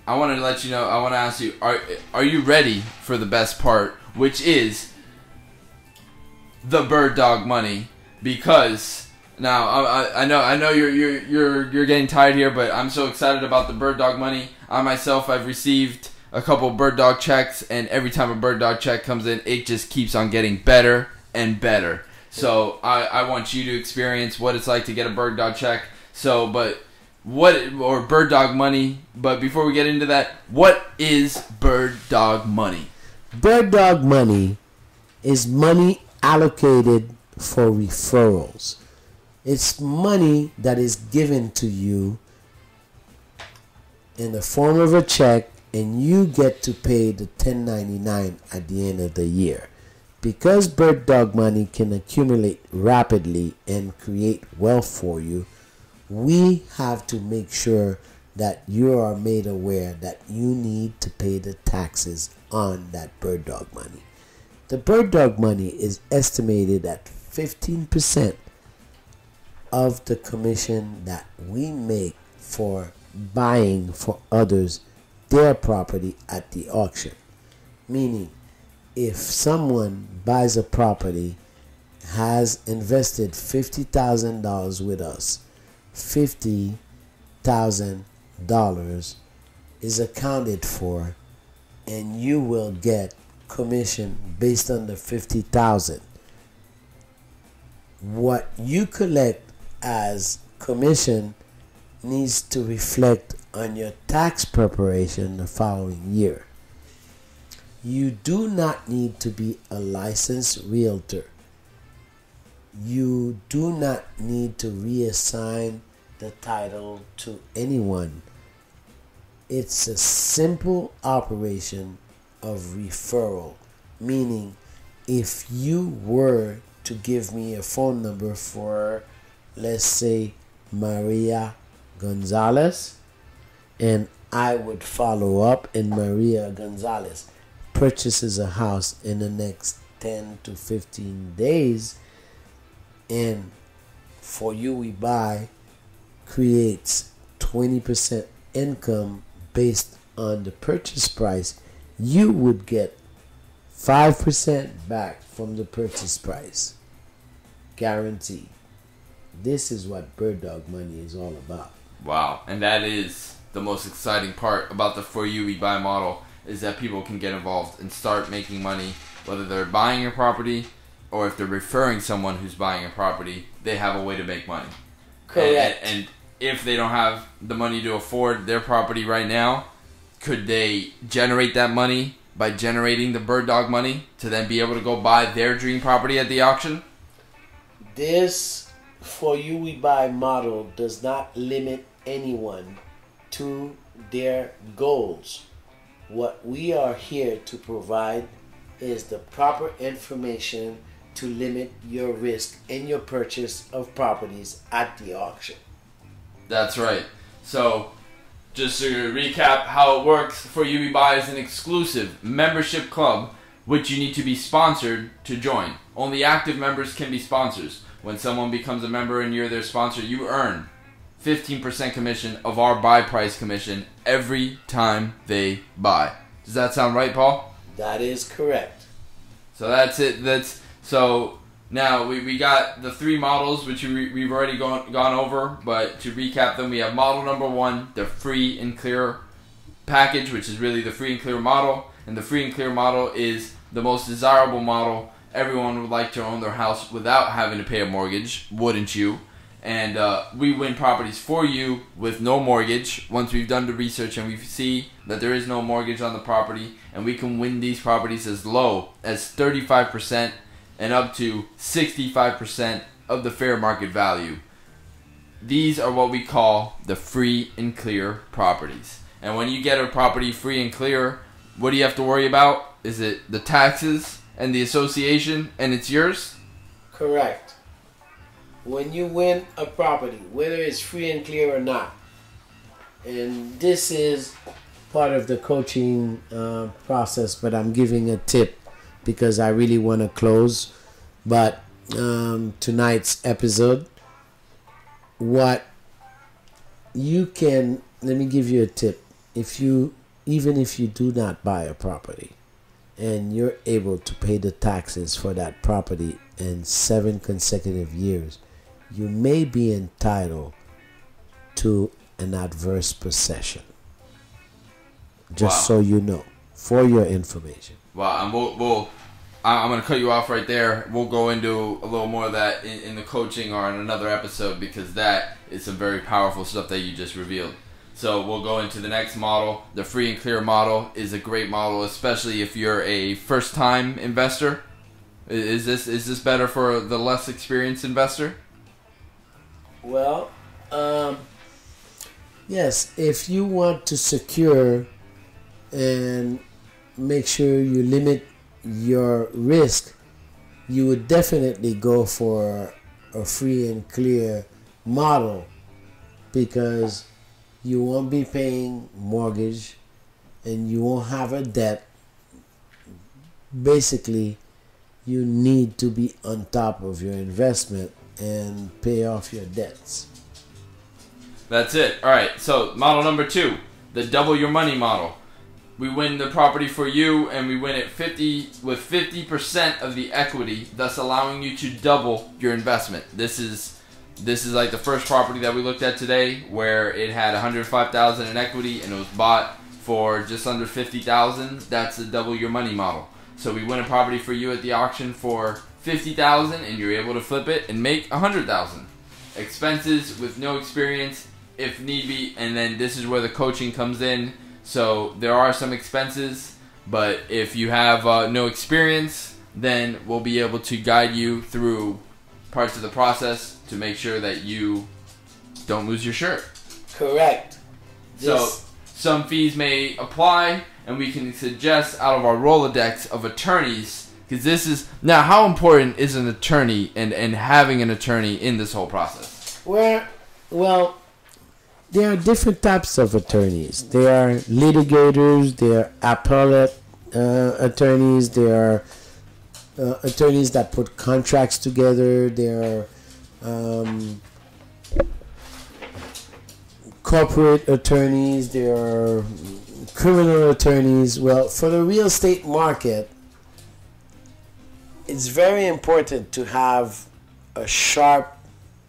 I wanted to let you know, I want to ask you, are you ready for the best part, which is the bird dog money? Because now I know you're getting tired here, but I'm so excited about the bird dog money. I myself, I've received a couple of bird dog checks, and every time a bird dog check comes in, it just keeps on getting better and better. So I want you to experience what it's like to get a bird dog check. So, or bird dog money. But before we get into that, what is bird dog money? Bird dog money is money allocated for referrals. It's money that is given to you in the form of a check, and you get to pay the 1099 at the end of the year. Because bird dog money can accumulate rapidly and create wealth for you, we have to make sure that you are made aware that you need to pay the taxes on that bird dog money. The bird dog money is estimated at 15% of the commission that we make for buying for others their property at the auction. Meaning, if someone buys a property, has invested $50,000 with us, $50,000 is accounted for, and you will get commission based on the $50,000. What you collect as commission needs to reflect on your tax preparation the following year. You do not need to be a licensed realtor you do not need to reassign the title to anyone. It's a simple operation of referral, meaning if you were to give me a phone number for, let's say, Maria Gonzalez, and I would follow up, and Maria Gonzalez purchases a house in the next 10 to 15 days, and For You We Buy creates 20% income based on the purchase price, you would get 5% back from the purchase price. Guaranteed. This is what bird dog money is all about. Wow. And that is the most exciting part about the For You We Buy model, is that people can get involved and start making money, whether they're buying a property or if they're referring someone who's buying a property. They have a way to make money. Correct. And if they don't have the money to afford their property right now, could they generate that money by generating the bird dog money to then be able to go buy their dream property at the auction? This For You We Buy model does not limit anyone to their goals. What we are here to provide is the proper information to limit your risk in your purchase of properties at the auction. That's right. So, just to recap how it works, For You We Buy is an exclusive membership club which you need to be sponsored to join. Only active members can be sponsors. When someone becomes a member and you're their sponsor, you earn 15% commission of our buy price commission every time they buy. Does that sound right, Paul? That is correct. So that's it. So now we got the three models which we've already gone over, but to recap them, we have model number 1, the free and clear package, which is really the free and clear model. And the free and clear model is the most desirable model. Everyone would like to own their house without having to pay a mortgage, wouldn't you? And we win properties for you with no mortgage once we've done the research and we see that there is no mortgage on the property, and we can win these properties as low as 35% and up to 65% of the fair market value. These are what we call the free and clear properties. And when you get a property free and clear, what do you have to worry about? Is it the taxes and the association and it's yours? Correct. When you win a property, whether it's free and clear or not, and this is part of the coaching process, but I'm giving a tip because I really want to close. But tonight's episode, what you can, let me give you a tip. Even if you do not buy a property and you're able to pay the taxes for that property in 7 consecutive years, you may be entitled to an adverse possession. Just so you know, for your information. Wow, and I'm going to cut you off right there. We'll go into a little more of that in the coaching or in another episode, because that is some very powerful stuff that you just revealed. So we'll go into the next model. The free and clear model is a great model, especially if you're a first-time investor. Is this better for the less experienced investor? Well, yes. If you want to secure and make sure you limit your risk, you would definitely go for a free and clear model, because you won't be paying mortgage and you won't have a debt. Basically, you need to be on top of your investment and pay off your debts. That's it. All right. So model number 2, the double your money model. We win the property for you, and we win it 50% of the equity, thus allowing you to double your investment. This is like the first property that we looked at today, where it had $105,000 in equity and it was bought for just under $50,000. That's the double your money model. So we win a property for you at the auction for $50,000, and you're able to flip it and make $100,000. Expenses with no experience, if need be, and then this is where the coaching comes in. So there are some expenses, but if you have no experience, then we'll be able to guide you through parts of the process to make sure that you don't lose your shirt. Correct. So some fees may apply, and we can suggest out of our Rolodex of attorneys, because this is now, how important is an attorney and having an attorney in this whole process? Well, there are different types of attorneys. There are litigators, there are appellate attorneys, there are attorneys that put contracts together, there are corporate attorneys, there are criminal attorneys. Well, for the real estate market, it's very important to have a sharp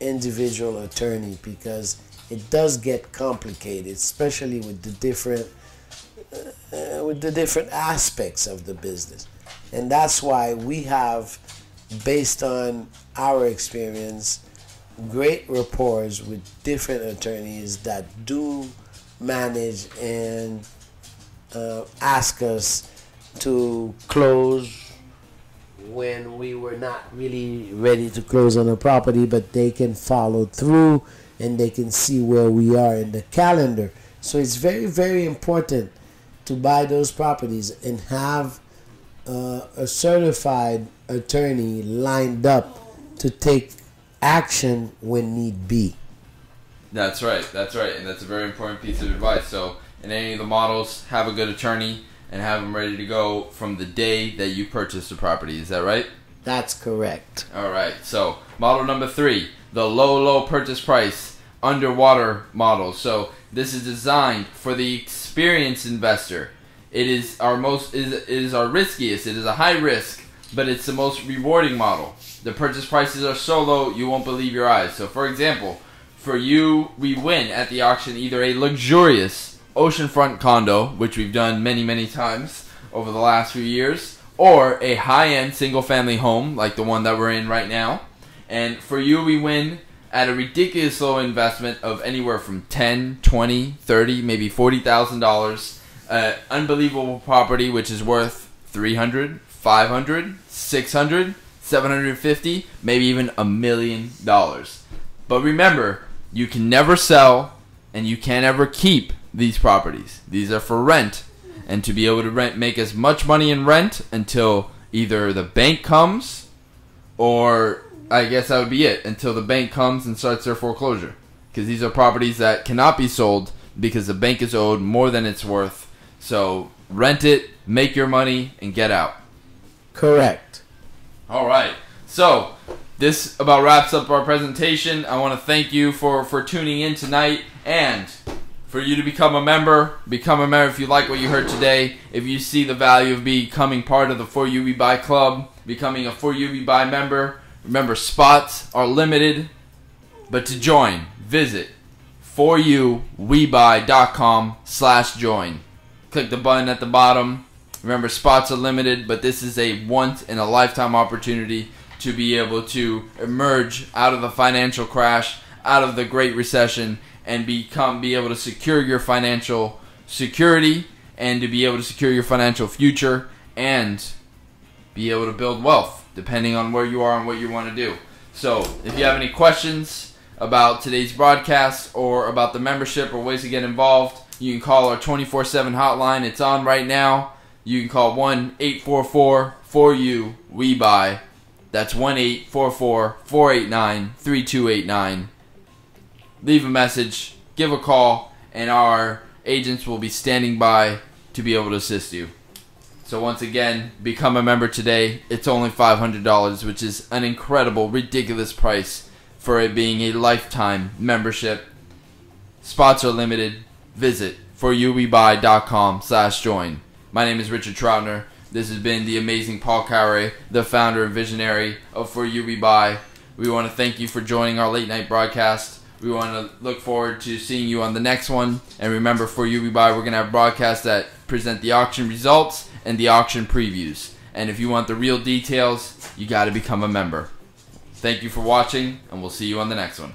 individual attorney, because it does get complicated, especially with the different aspects of the business. And that's why we have, based on our experience, great rapport with different attorneys that do manage and ask us to close when we were not really ready to close on a property, but they can follow through and they can see where we are in the calendar. So it's very, very important to buy those properties and have a certified attorney lined up to take action when need be. That's right, and that's a very important piece of advice. So in any of the models, have a good attorney and have them ready to go from the day that you purchase the property. Is that right? That's correct. All right, so model number 3, the low purchase price underwater model. So this is designed for the experienced investor. It is our riskiest. It is a high risk, but it's the most rewarding model. The purchase prices are so low you won't believe your eyes. So for example, for you, we win at the auction either a luxurious oceanfront condo, which we've done many times over the last few years, or a high-end single-family home like the one that we're in right now. And for you, we win at a ridiculous low investment of anywhere from $10, $20, $30, maybe $40,000. Unbelievable property which is worth $300, $500, $600, $750, maybe even $1 million. But remember, you can never sell and you can't ever keep these properties. These are for rent, and to be able to make as much money in rent until either the bank comes, or I guess that would be it, until the bank comes and starts their foreclosure, because these are properties that cannot be sold because the bank is owed more than it's worth. So rent it, make your money, and get out. Correct. All right, so this about wraps up our presentation. I want to thank you for tuning in tonight, and for you to become a member if you like what you heard today. If you see the value of becoming part of the For You We Buy Club, becoming a For You We Buy member, remember, spots are limited, but to join, visit foryouwebuy.com/join. Click the button at the bottom. Remember, spots are limited, but this is a once-in-a-lifetime opportunity to be able to emerge out of the financial crash, out of the Great Recession, and be able to secure your financial security, and to be able to secure your financial future, and be able to build wealth, depending on where you are and what you want to do. So, if you have any questions about today's broadcast, or about the membership, or ways to get involved, you can call our 24/7 hotline. It's on right now. You can call 1-844-4YOU-WE-BUY. That's 1-844-489-3289. Leave a message, give a call, and our agents will be standing by to be able to assist you. So once again, become a member today. It's only $500, which is an incredible, ridiculous price for it being a lifetime membership. Spots are limited. Visit foryouwebuy.com/join. My name is Richard Troutner. This has been the amazing Paul Cowray, the founder and visionary of For You We Buy. We want to thank you for joining our late night broadcast. We want to look forward to seeing you on the next one. And remember, For You We Buy, we're going to have broadcasts that present the auction results and the auction previews. And if you want the real details, you got to become a member. Thank you for watching, and we'll see you on the next one.